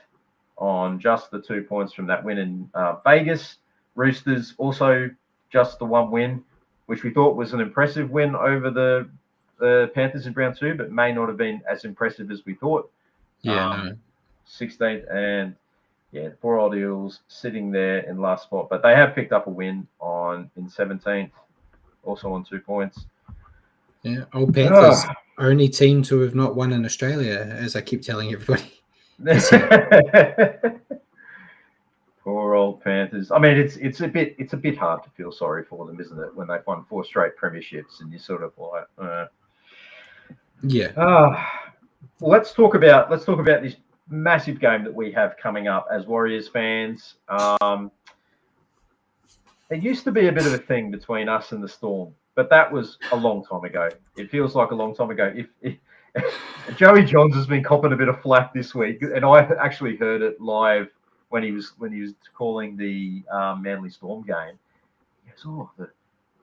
on just the 2 points from that win in Vegas. Roosters also just the 1 win, which we thought was an impressive win over the Panthers in round 2, but may not have been as impressive as we thought. 16th, and the poor old Eels sitting there in last spot, but they have picked up a win in 17th, also on 2 points. Yeah, old Panthers, only team to have not won in Australia, as I keep telling everybody. Poor old Panthers. I mean, it's a bit hard to feel sorry for them, isn't it? When they've won 4 straight premierships, and you're sort of like, let's talk about this massive game that we have coming up as Warriors fans. It used to be a bit of a thing between us and the Storm, but that was a long time ago. It feels like a long time ago. If Joey Johns has been copping a bit of flack this week, and I actually heard it live when he was calling the Manly Storm game. He goes, the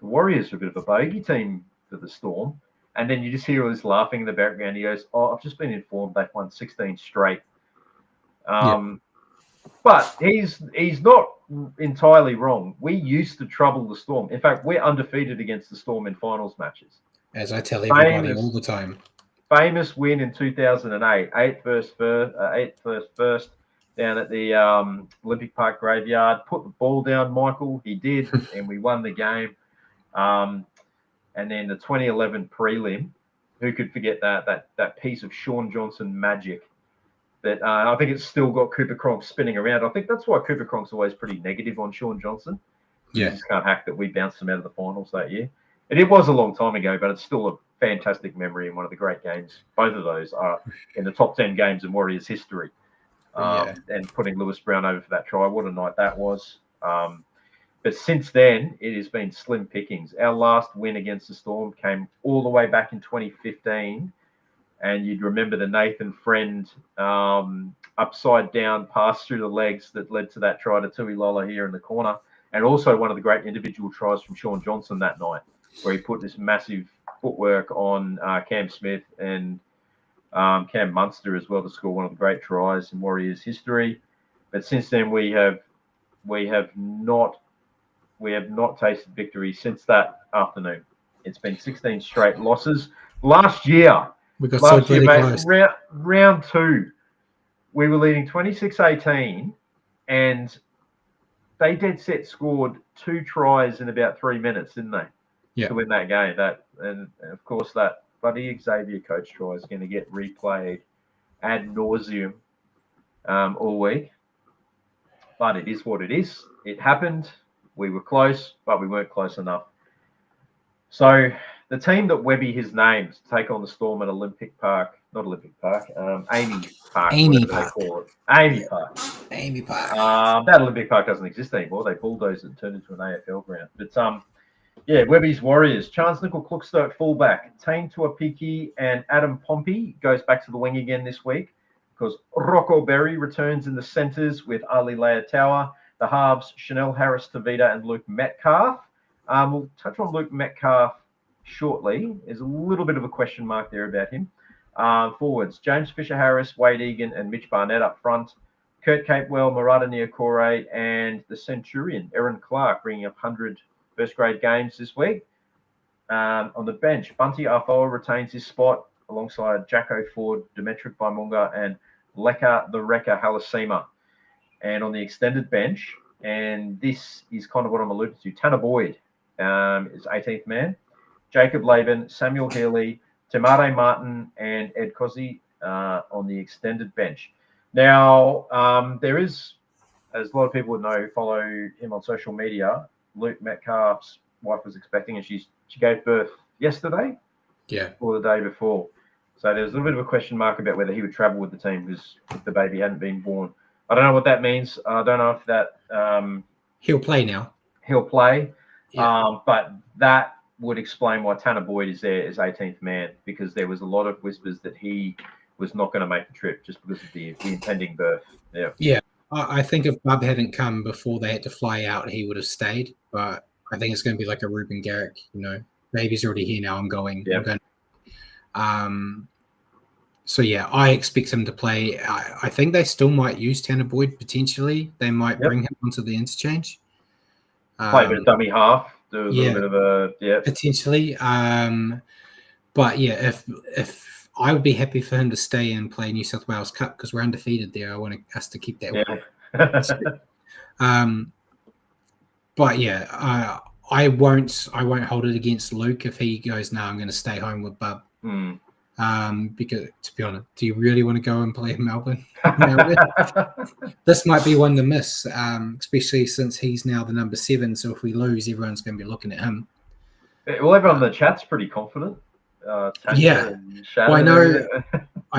Warriors are a bit of a bogey team for the Storm. And then you just hear all this laughing in the background. He goes, I've just been informed they've won 16 straight. But he's not entirely wrong. We used to trouble the Storm. In fact, we're undefeated against the Storm in finals matches. As I tell everybody all the time. Famous win in 2008, 8th versus first down at the Olympic Park graveyard. Put the ball down, Michael. He did, and we won the game. And then the 2011 prelim, who could forget that piece of Shaun Johnson magic that I think it's still got Cooper Cronk spinning around. I think that's why Cooper Cronk's always pretty negative on Shaun Johnson. Yeah. You just can't hack that we bounced him out of the finals that year. And it was a long time ago, but it's still a fantastic memory and one of the great games. Both of those are in the top 10 games in Warriors history. And putting Lewis Brown over for that try, what a night that was. But since then, it has been slim pickings. Our last win against the Storm came all the way back in 2015. And you'd remember the Nathan Friend upside down pass through the legs that led to that try to Tuilola here in the corner. And also one of the great individual tries from Shaun Johnson that night, where he put this massive footwork on Cam Smith and Cam Munster as well to score one of the great tries in Warriors history. But since then, we have not tasted victory since that afternoon. It's been 16 straight losses. Last year, we got so bloody close. Round 2, we were leading 26-18, and they dead set scored 2 tries in about 3 minutes, didn't they? Yeah. To win that game. And of course that bloody Xavier coach try is going to get replayed ad nauseum all week. But it is what it is. It happened. We were close, but we weren't close enough. So the team that Webby has named to take on the Storm at Amy Park. Amy Park. They call it. Amy Park. Amy Park. That Olympic Park doesn't exist anymore. They bulldozed it and turned it into an AFL ground. But yeah, Webby's Warriors. Chance Nickel-Kluckster at fullback. Tane Tuapiki and Adam Pompey goes back to the wing again this week because Rocco Berry returns in the centres with Ali Leatoa. The halves, Chanel Harris-Tavita and Luke Metcalf. We'll touch on Luke Metcalf shortly. There's a little bit of a question mark there about him. Forwards, James Fisher-Harris, Wade Egan and Mitch Barnett up front. Kurt Capewell, Murata Niokore and the Centurion, Erin Clark, bringing up 100 first-grade games this week. On the bench, Bunty Afoa retains his spot alongside Jacko Ford, Demetric Baimunga and Leka the Wrecker Halasima. And on the extended bench, and this is kind of what I'm alluding to, Tanner Boyd is 18th man. Jacob Laban, Samuel Healy, Tamare Martin, and Ed Cossey on the extended bench. Now, there is, as a lot of people would know, follow him on social media, Luke Metcalf's wife was expecting, and she gave birth yesterday, or the day before. So there's a little bit of a question mark about whether he would travel with the team because the baby hadn't been born. I don't know what that means. I don't know if that he'll play now. He'll play, but that would explain why Tanner Boyd is there as 18th man, because there was a lot of whispers that he was not going to make the trip just because of the impending birth. Yeah. I think if Bub hadn't come before they had to fly out, he would have stayed. But I think it's going to be like a Ruben Garrick, baby's already here now. I'm going. Yeah. So yeah, I expect him to play. I think they still might use Tanner Boyd potentially. They might bring him onto the interchange. Play a bit of dummy half. Do a little bit of a potentially. But yeah, if I would be happy for him to stay and play New South Wales Cup because we're undefeated there. I want us to keep that. But yeah, I won't hold it against Luke if he goes, no, I'm going to stay home with Bub. Because to be honest, do you really want to go and play in Melbourne? This might be one to miss, especially since he's now the number 7. So if we lose, everyone's going to be looking at him. Well, everyone in the chat's pretty confident. Well, I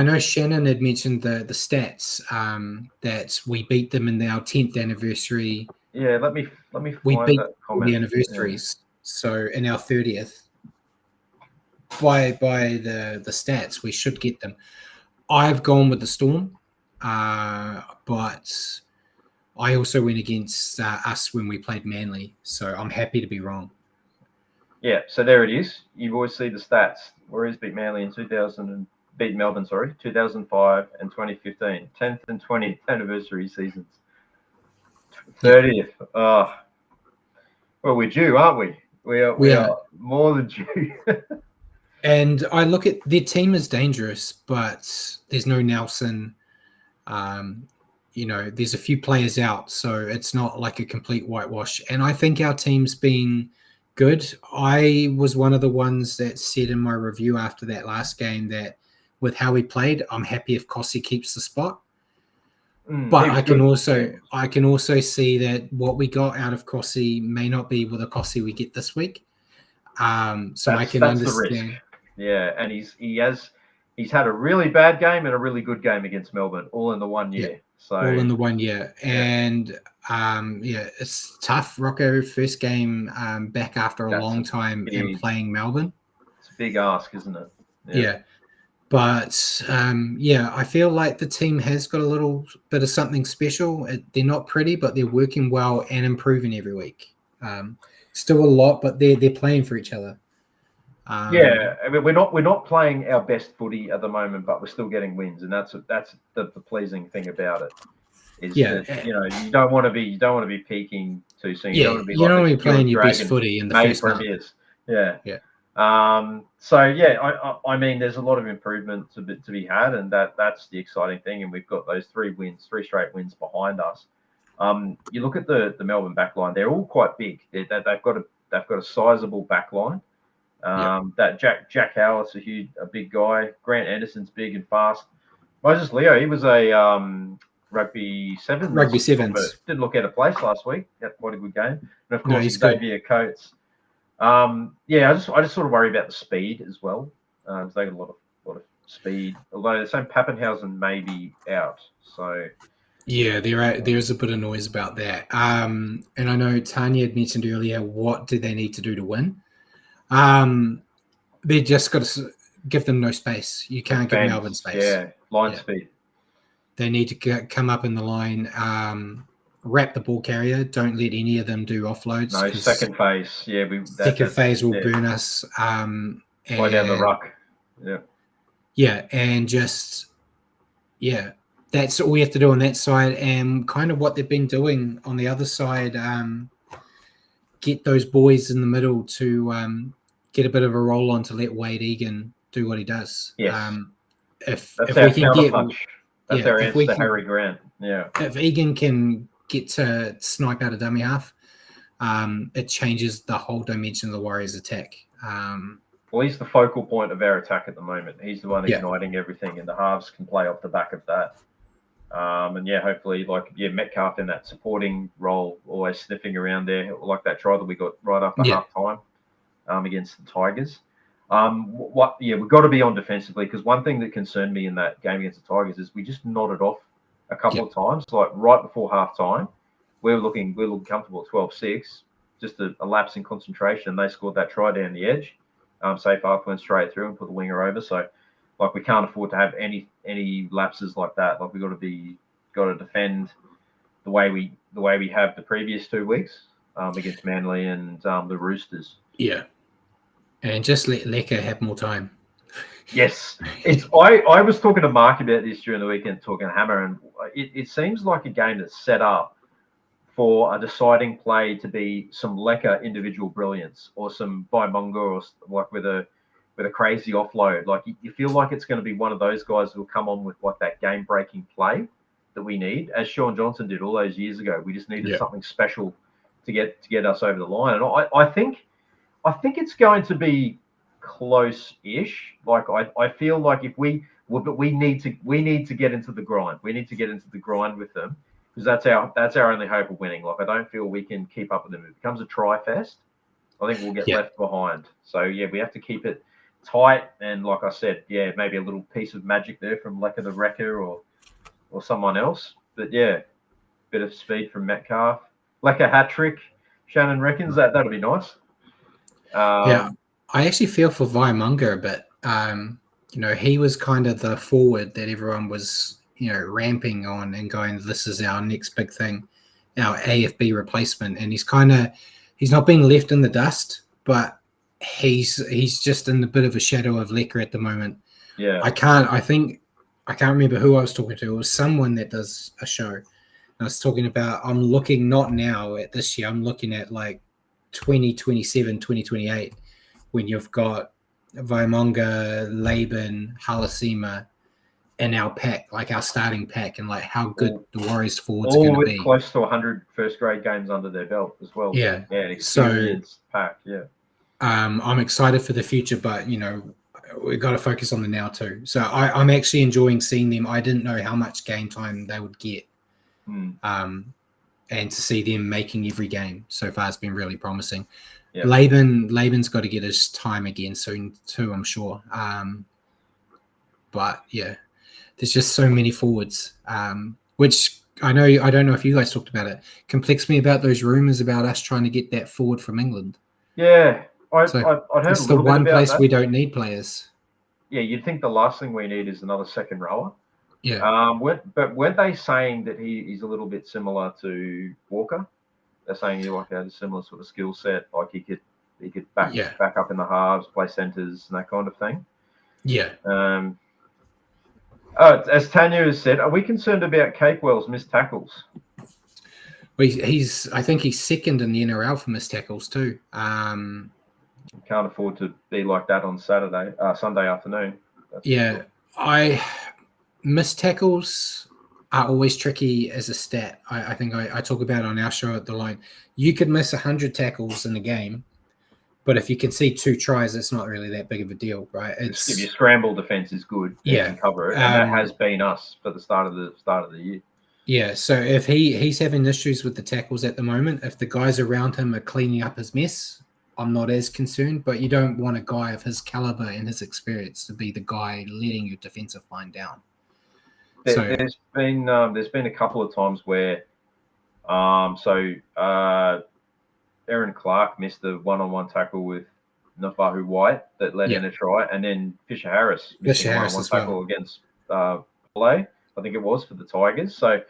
know Shannon had mentioned the stats that we beat them in our 10th anniversary. Yeah, let me find we beat that comment. The anniversaries. So in our 30th. By the stats, we should get them. I've gone with the Storm, but I also went against us when we played Manly, so I'm happy to be wrong. Yeah, so there it is. You always see the stats. Warriors beat Manly in 2005 and 2015, 10th and 20th anniversary seasons. 30th. Well, we're due, aren't we? We are more than due. And I look at their team is dangerous, but there's no Nelson. There's a few players out, so it's not like a complete whitewash. And I think our team's been good. I was one of the ones that said in my review after that last game that with how we played, I'm happy if Cossey keeps the spot. But I can also see that what we got out of Cossey may not be with the Cossey we get this week. So I can understand. Yeah, and he's had a really bad game and a really good game against Melbourne, all in the 1 year. Yeah, all in the 1 year. And it's tough. Rocco, first game back after a long time and playing Melbourne. It's a big ask, isn't it? Yeah. But I feel like the team has got a little bit of something special. They're not pretty, but they're working well and improving every week. Still a lot, but they're playing for each other. Yeah, I mean, we're not playing our best footy at the moment, but we're still getting wins, and that's the pleasing thing about it. Is yeah, that you don't want to be peaking too soon. You yeah. don't want to be You like don't the want to be playing Steelers your best Dragons footy in the made first month. premiers. Yeah. Yeah. So yeah, I mean, there's a lot of improvement to be had, and that's the exciting thing. And we've got those 3 straight wins behind us. You look at the Melbourne backline; they're all quite big. They've got a sizable backline. That Jack Howlett's a big guy. Grant Anderson's big and fast. Moses Leo, he was a rugby sevens convert. Didn't look out of place last week. Had quite a good game. And of course, Xavier Coates. I just sort of worry about the speed as well. They got a lot of speed. Although the same Pappenhausen may be out. So yeah, there's a bit of noise about that. And I know Tanya had mentioned earlier, what do they need to do to win? They just got to give them no space. You can't give Melbourne space. Yeah, line speed. They need to come up in the line, wrap the ball carrier. Don't let any of them do offloads. No, second phase. Yeah, second phase will burn us. Play down the ruck. Yeah. Yeah, and just that's all we have to do on that side, and kind of what they've been doing on the other side. Get those boys in the middle to get a bit of a roll on to let Wade Egan do what he does. Yes. If we can get punch. That's our answer to Harry Grant. Yeah. If Egan can get to snipe out a dummy half, it changes the whole dimension of the Warriors' attack. Well, he's the focal point of our attack at the moment. He's the one igniting everything, and the halves can play off the back of that. Hopefully, Metcalf in that supporting role, always sniffing around there, like that try that we got right after half time against the Tigers. We've got to be on defensively, because one thing that concerned me in that game against the Tigers is we just nodded off a couple of times, like right before half time. We were looking comfortable at 12-6, just a lapse in concentration. They scored that try down the edge. Safe Arth went straight through and put the winger over. So, we can't afford to have any lapses like that. We've got to defend the way we have the previous 2 weeks against Manly and the Roosters. Yeah. And just let Lecker have more time. Yes. I was talking to Mark about this during the weekend, talking to Hammer, and it seems like a game that's set up for a deciding play to be some Lecker individual brilliance, or some Vaimunga, or with a crazy offload. You feel like it's going to be one of those guys who will come on with that game-breaking play that we need, as Sean Johnson did all those years ago. We just needed something special to get us over the line. And I think it's going to be close-ish. I feel like we need to get into the grind. We need to get into the grind with them, because that's our only hope of winning. I don't feel we can keep up with them. If it becomes a try fest, I think we'll get left behind. So we have to keep it tight. And like I said, maybe a little piece of magic there from Lecker the Wrecker or someone else. But bit of speed from Metcalf. Lecker hat trick, Shannon reckons that'll be nice. I actually feel for Vaimunga a bit. He was kind of the forward that everyone was ramping on and going, this is our next big thing, our AFB replacement. And he's not being left in the dust, but he's just in a bit of a shadow of Lecker at the moment. Yeah. I can't remember who I was talking to. It was someone that does a show. And I was talking about, I'm looking not now at this year, I'm looking at 2027, 2028, when you've got Vaimunga, Laban, Halasima in our pack, our starting pack, and how good the Warriors forwards are going to be. Close to 100 first-grade games under their belt as well. Yeah. An experienced pack, I'm excited for the future, but, we've got to focus on the now too. So I'm actually enjoying seeing them. I didn't know how much game time they would get. And to see them making every game so far has been really promising. Yeah. Laban's got to get his time again soon too, I'm sure. But there's just so many forwards, which I don't know if you guys talked about it. Complex me about those rumors about us trying to get that forward from England. Yeah, I'd heard it's the one place we don't need players. Yeah, you'd think the last thing we need is another second rower. Yeah. But weren't they saying that he's a little bit similar to Walker? They're saying he has a similar sort of skill set, he could He could back up in the halves, play centres, and that kind of thing. Yeah. As Tanya has said, are we concerned about Capewell's missed tackles? Well, I think he's second in the NRL for missed tackles too. Can't afford to be like that on Sunday afternoon. Missed tackles are always tricky as a stat. I think I talk about it on our show at The Line. You could miss 100 tackles in a game, but if you can see 2 tries, it's not really that big of a deal, right? If your scramble defense is good, you can cover it, and that has been us for the start of the year. Yeah, so if he's having issues with the tackles at the moment, if the guys around him are cleaning up his mess, I'm not as concerned. But you don't want a guy of his caliber and his experience to be the guy letting your defensive line down. There's been a couple of times where, Aaron Clark missed a one-on-one tackle with Nafahu White that led in a try, and then Fisher Harris missed a one-on-one tackle against Play, I think it was, for the Tigers. So,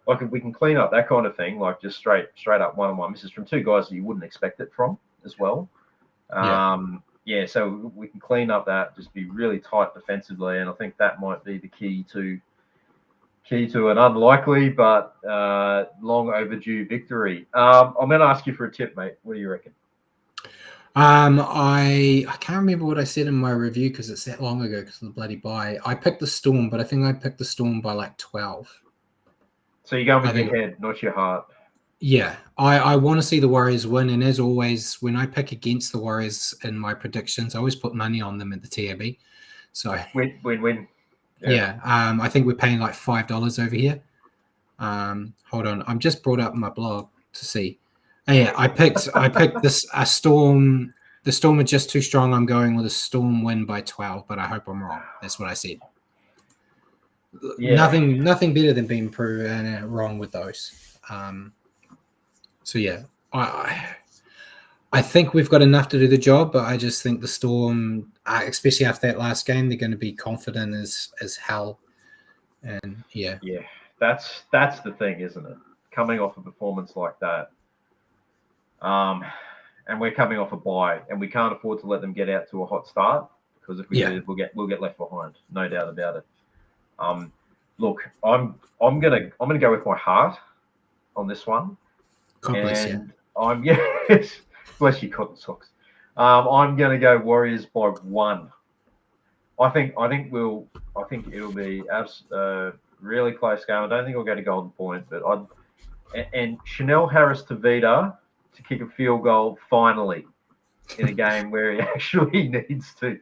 like, if we can clean up that kind of thing, like just straight up one-on-one misses from 2 guys that you wouldn't expect it from as well. So we can clean up that, just be really tight defensively, and I think that might be the key to an unlikely but long overdue victory. I'm going to ask you for a tip, mate. What do you reckon? I can't remember what I said in my review because it's that long ago because of the bloody bye. I picked the Storm, but I think I picked the Storm by like 12. So you're going with your head, not your heart. Yeah, I want to see the Warriors win, and as always, when I pick against the Warriors in my predictions, I always put money on them at the TAB. So win. Yeah, I think we're paying like $5 over here. Hold on, I'm just brought up my blog to see. Yeah, I picked this a Storm. The Storm are just too strong. I'm going with a Storm win by 12, but I hope I'm wrong. That's what I said. Yeah. Nothing better than being proven wrong with those. So yeah, I think we've got enough to do the job, but I just think the Storm, especially after that last game, they're going to be confident as hell. And yeah, that's the thing, isn't it? Coming off a performance like that, and we're coming off a bye, and we can't afford to let them get out to a hot start, because if we do, we'll get left behind, no doubt about it. Look, I'm gonna go with my heart on this one. God bless you. Bless you, cotton socks. I'm going to go Warriors by 1. I think it'll be really close game. I don't think we'll go to Golden Point, but and Chanel Harris Tavita to kick a field goal finally in a game where he actually needs to.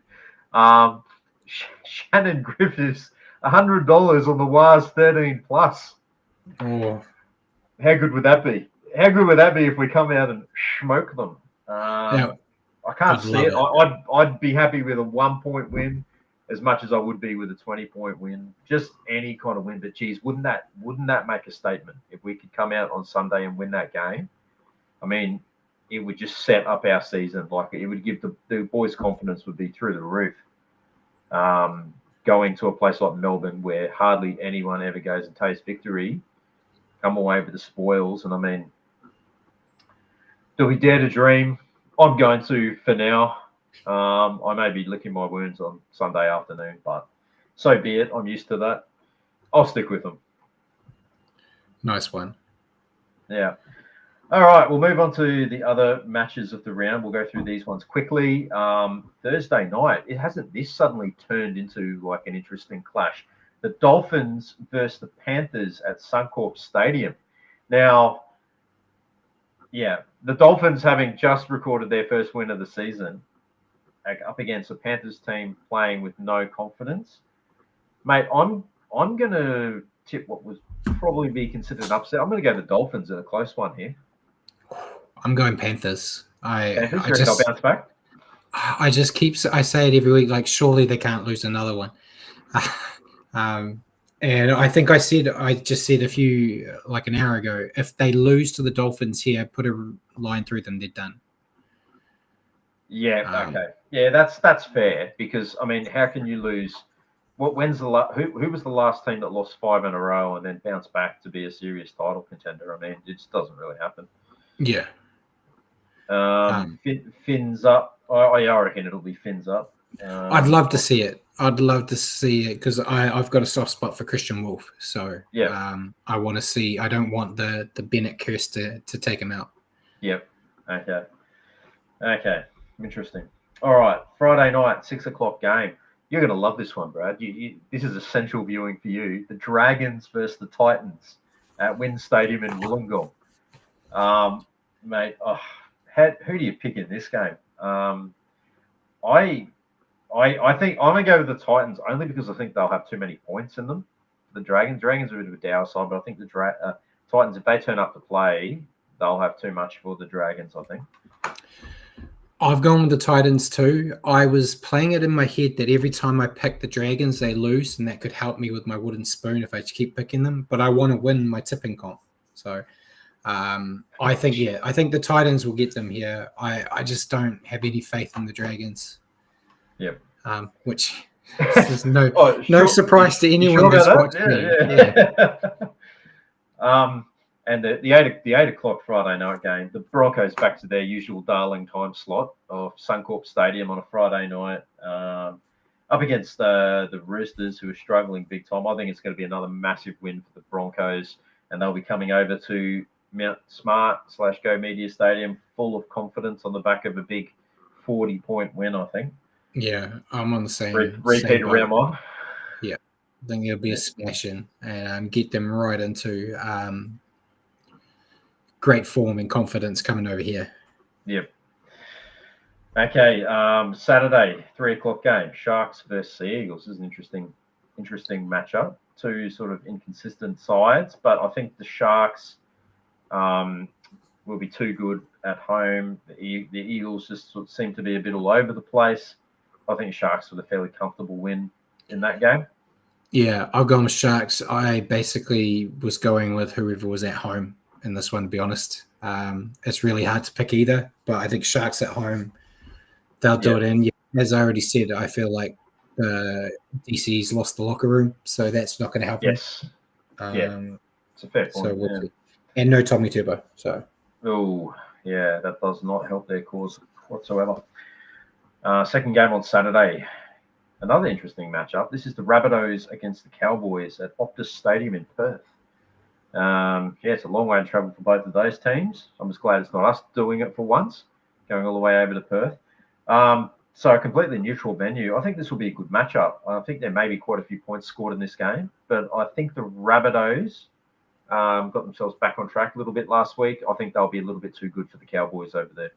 Shannon Griffiths, $100 on the Wars 13 plus. Oh, how good would that be? How good would that be if we come out and smoke them? I can't see it. I'd be happy with a 1-point win as much as I would be with a 20-point win. Just any kind of win. But geez, wouldn't that make a statement if we could come out on Sunday and win that game? I mean, it would just set up our season. Like, it would give the boys' confidence would be through the roof. Going to a place like Melbourne where hardly anyone ever goes and tastes victory, come away with the spoils. And I mean, do we dare to dream? I'm going to for now. I may be licking my wounds on Sunday afternoon, but so be it. I'm used to that. I'll stick with them. Nice one. Yeah. All right, we'll move on to the other matches of the round. We'll go through these ones quickly. Thursday night, hasn't this suddenly turned into like an interesting clash? The Dolphins versus the Panthers at Suncorp Stadium. Now, the Dolphins, having just recorded their first win of the season, up against a Panthers team playing with no confidence. Mate, I'm going to tip what would probably be considered an upset. I'm going to go the Dolphins in a close one here. I'm going Panthers. Panthers, you reckon I'll bounce back? I say it every week, like, surely they can't lose another one. And I think I just said a few, like an hour ago, if they lose to the Dolphins here, put a line through them, they're done. Yeah, okay. Yeah, that's fair, because, I mean, how can you lose? Who was the last team that lost 5 in a row and then bounced back to be a serious title contender? I mean, it just doesn't really happen. Yeah. Fins up. I reckon it'll be fins up. I'd love to see it. I'd love to see it because I've got a soft spot for Christian Wolf. So I want to see. I don't want the Bennett curse to take him out. Yep. Okay. Interesting. All right. Friday night, 6 o'clock game. You're going to love this one, Brad. This is essential viewing for you. The Dragons versus the Titans at Wynn Stadium in Wollongong. Mate, who do you pick in this game? I think I'm going to go with the Titans only because I think they'll have too many points in them. The Dragons are a bit of a dour side, but I think the Titans, if they turn up to play, they'll have too much for the Dragons, I think. I've gone with the Titans too. I was playing it in my head that every time I pick the Dragons, they lose, and that could help me with my wooden spoon if I keep picking them. But I want to win my tipping comp. So I think the Titans will get them here. I just don't have any faith in the Dragons. Yep. Which is no surprise to anyone who's watched me. Yeah. And the 8 o'clock Friday night game, the Broncos back to their usual darling time slot of Suncorp Stadium on a Friday night, up against the Roosters, who are struggling big time. I think it's going to be another massive win for the Broncos, and they'll be coming over to Mount Smart / Go Media Stadium full of confidence on the back of a big 40-point win, I think. Yeah, I'm on the same. Repeat around one. Yeah, I think it'll be a smashing and get them right into great form and confidence coming over here. Yep. Okay, Saturday, 3 o'clock game, Sharks versus Sea Eagles. This is an interesting matchup. Two sort of inconsistent sides, but I think the Sharks will be too good at home. The Eagles just sort of seem to be a bit all over the place. I think Sharks with a fairly comfortable win in that game. Yeah, I'll go with Sharks. I basically was going with whoever was at home in this one, to be honest. It's really hard to pick either, but I think Sharks at home, they'll do it in. As I already said, I feel like DC's lost the locker room, so that's not going to help him. Yes. It's a fair point. And no Tommy Turbo. So. Oh, yeah, that does not help their cause whatsoever. Second game on Saturday. Another interesting matchup. This is the Rabbitohs against the Cowboys at Optus Stadium in Perth. It's a long way to travel for both of those teams. I'm just glad it's not us doing it for once, going all the way over to Perth. So a completely neutral venue. I think this will be a good matchup. I think there may be quite a few points scored in this game, but I think the Rabbitohs got themselves back on track a little bit last week. I think they'll be a little bit too good for the Cowboys over there.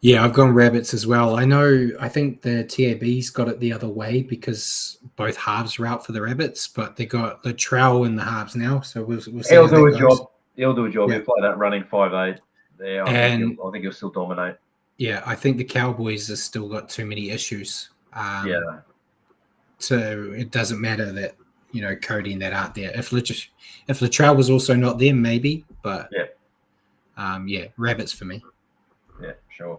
Yeah, I've gone Rabbits as well. I think the TAB's got it the other way because both halves are out for the Rabbits, but they got the Trowell in the halves now. So we'll see. He'll do a job. He'll do a job. He'll play that running 5'8". There, I think he'll still dominate. Yeah, I think the Cowboys have still got too many issues. So it doesn't matter that, Cody and that aren't there. If Latrell was also not there, maybe. But Rabbits for me. Yeah, sure.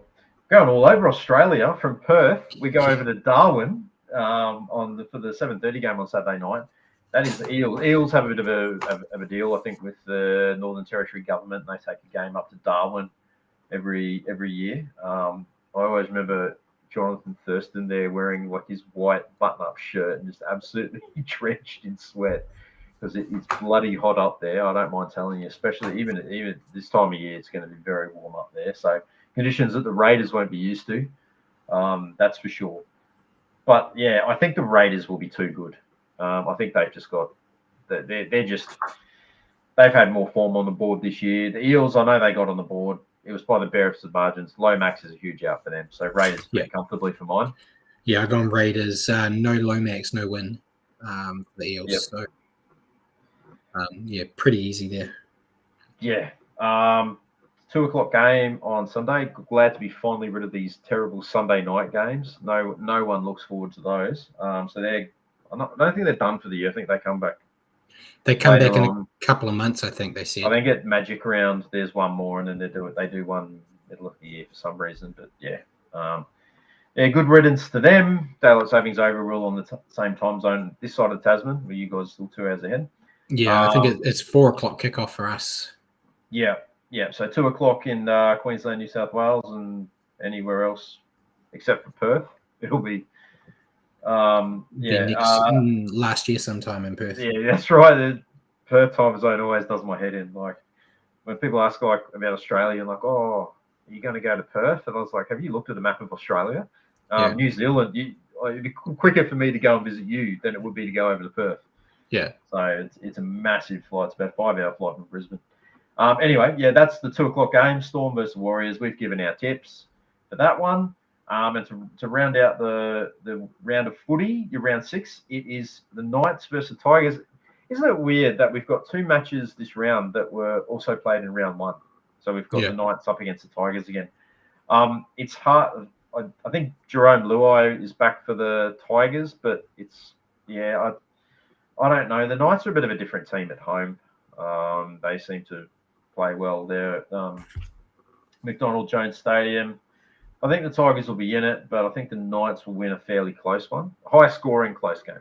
Going all over Australia from Perth, we go over to Darwin for the 7:30 game on Saturday night. That is the Eels. Eels have a bit of a deal, I think, with the Northern Territory government. They take a game up to Darwin every year. I always remember Jonathan Thurston there wearing like his white button-up shirt and just absolutely drenched in sweat because it's bloody hot up there. I don't mind telling you, especially even this time of year, it's going to be very warm up there. So conditions that the Raiders won't be used to, that's for sure. But yeah, I think the Raiders will be too good. I think they've just got they've had more form on the board this year. The Eels, I know they got on the board. It was by the barest of margins. Lomax is a huge out for them. So Raiders pretty comfortably for mine. Yeah, I gone Raiders. No Lomax, no win for the Eels. Yep. So pretty easy there. Yeah. 2 o'clock game on Sunday. Glad to be finally rid of these terrible Sunday night games. No one looks forward to those. So I don't think they're done for the year. I think they come back. They come back in a couple of months, I think they said. I think at Magic Round, there's one more, and then they do one middle of the year for some reason. But good riddance to them. Daylight savings over. We're all on the same time zone this side of Tasman. Were you guys still 2 hours ahead? Yeah, I think it's 4 o'clock kickoff for us. Yeah. Yeah, so 2 o'clock in Queensland, New South Wales, and anywhere else except for Perth. It'll be, last year sometime in Perth. Yeah, that's right. The Perth time zone always does my head in. Like when people ask like about Australia, and like, oh, are you going to go to Perth? And I was like, have you looked at the map of Australia? Yeah. New Zealand, it'd be quicker for me to go and visit you than it would be to go over to Perth. Yeah. So it's a massive flight. It's about a 5-hour flight from Brisbane. Anyway, yeah, that's the 2 o'clock game, Storm versus Warriors. We've given our tips for that one. And to round out the round of footy, your round 6, it is the Knights versus Tigers. Isn't it weird that we've got 2 matches this round that were also played in round 1? So we've got the Knights up against the Tigers again. It's hard. I think Jerome Luai is back for the Tigers, but I don't know. The Knights are a bit of a different team at home. They seem to play well there at McDonald Jones Stadium. I think the Tigers will be in it, but I think the Knights will win a fairly close one. High scoring, close game.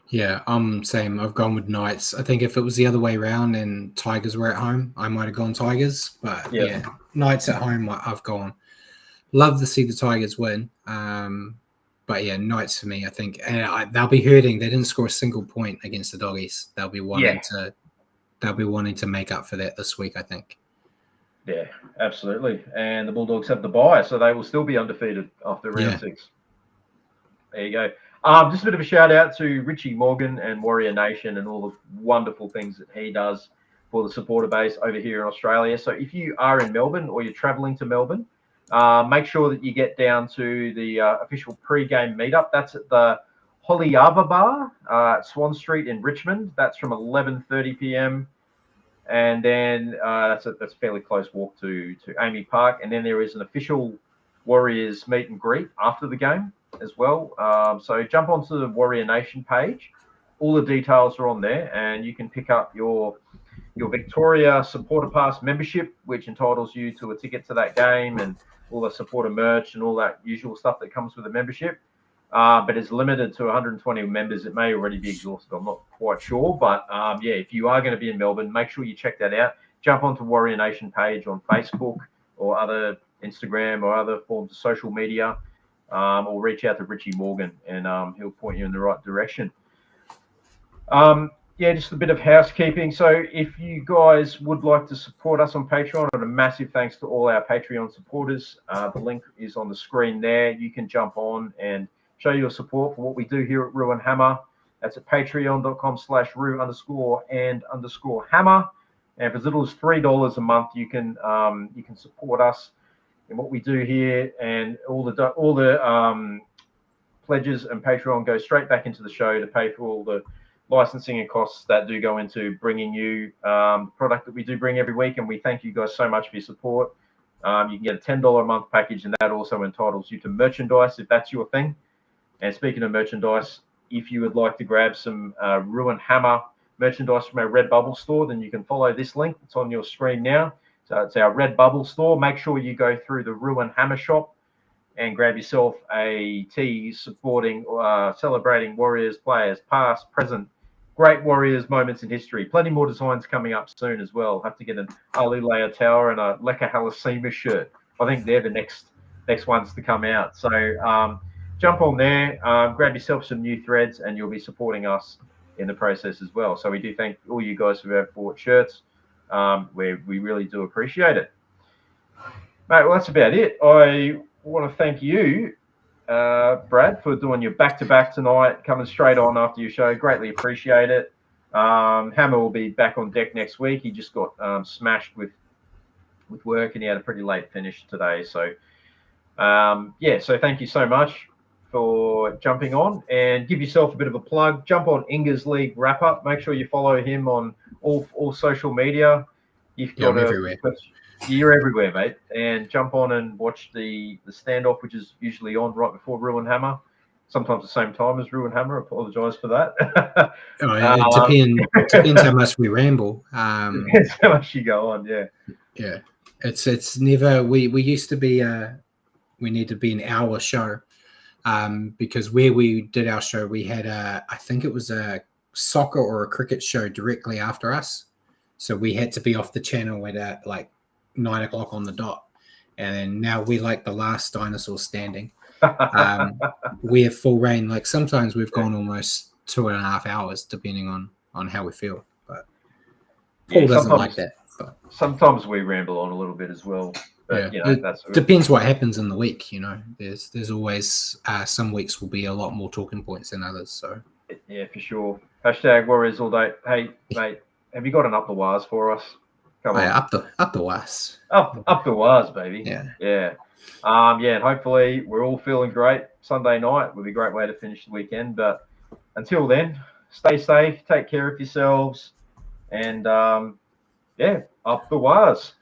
Yeah, same. I've gone with Knights. I think if it was the other way around and Tigers were at home, I might have gone Tigers. But yeah, Knights at home, I've gone. Love to see the Tigers win. But yeah, Knights for me, I think. And they'll be hurting. They didn't score a single point against the Doggies. They'll be wanting to make up for that this week, I think. Yeah, absolutely. And the Bulldogs have the bye, so they will still be undefeated after round 6. There you go. Just a bit of a shout out to Richie Morgan and Warrior Nation and all the wonderful things that he does for the supporter base over here in Australia. So if you are in Melbourne or you're traveling to Melbourne, make sure that you get down to the official pre-game meetup. That's at the Holleyava Bar at Swan Street in Richmond. That's from 11:30 p.m. And then that's a fairly close walk to Amy Park. And then there is an official Warriors meet and greet after the game as well. So jump onto the Warrior Nation page. All the details are on there, and you can pick up your Victoria Supporter Pass membership, which entitles you to a ticket to that game and all the supporter merch and all that usual stuff that comes with the membership. But it's limited to 120 members. It may already be exhausted. I'm not quite sure. But, if you are going to be in Melbourne, make sure you check that out. Jump onto Warrior Nation page on Facebook or other Instagram or other forms of social media, or reach out to Richie Morgan, and he'll point you in the right direction. Just a bit of housekeeping. So if you guys would like to support us on Patreon, and a massive thanks to all our Patreon supporters, the link is on the screen there. You can jump on and show your support for what we do here at Roo and Hammer. That's at patreon.com/Roo_and_Hammer. And for as little as $3 a month, you can support us in what we do here, and all the pledges and Patreon go straight back into the show to pay for all the licensing and costs that do go into bringing you product that we do bring every week. And we thank you guys so much for your support. You can get a $10 a month package, and that also entitles you to merchandise if that's your thing. And speaking of merchandise, if you would like to grab some Roo and Hammer merchandise from our Redbubble store, then you can follow this link. It's on your screen now. So it's our Redbubble store. Make sure you go through the Roo and Hammer shop and grab yourself a tee supporting, celebrating Warriors players, past, present, great Warriors moments in history. Plenty more designs coming up soon as well. Have to get an Ali Leao and a Leka Halasima shirt. I think they're the next ones to come out. So jump on there, grab yourself some new threads, and you'll be supporting us in the process as well. So we do thank all you guys who have bought shirts. We really do appreciate it. Mate, well, that's about it. I want to thank you, Brad, for doing your back-to-back tonight, coming straight on after your show. Greatly appreciate it. Hammer will be back on deck next week. He just got smashed with work, and he had a pretty late finish today. So, so thank you so much for jumping on, and give yourself a bit of a plug. Jump on Inga's League Wrap Up. Make sure you follow him on all social media. I'm everywhere. You're everywhere, mate. And jump on and watch the standoff, which is usually on right before Roo and Hammer. Sometimes the same time as Roo and Hammer. Apologise for that. It depends how much we ramble. Depends how much you go on. Yeah. Yeah. It's never. We used to be. We need to be an hour show. Because where we did our show, we had I think it was a soccer or a cricket show directly after us. So we had to be off the channel at like 9 o'clock on the dot. And then now we're like the last dinosaur standing. We have full rain. Like sometimes we've gone almost 2.5 hours, depending on how we feel. But Paul doesn't like that. But sometimes we ramble on a little bit as well. But it depends what happens in the week. There's always some weeks will be a lot more talking points than others. So yeah, for sure. Hashtag Warriors all day. Hey, mate, have you got an up the wires for us? Come on, up the wires. Up the wires, baby. Yeah. And hopefully we're all feeling great. Sunday night would be a great way to finish the weekend. But until then, stay safe, take care of yourselves, and up the wires.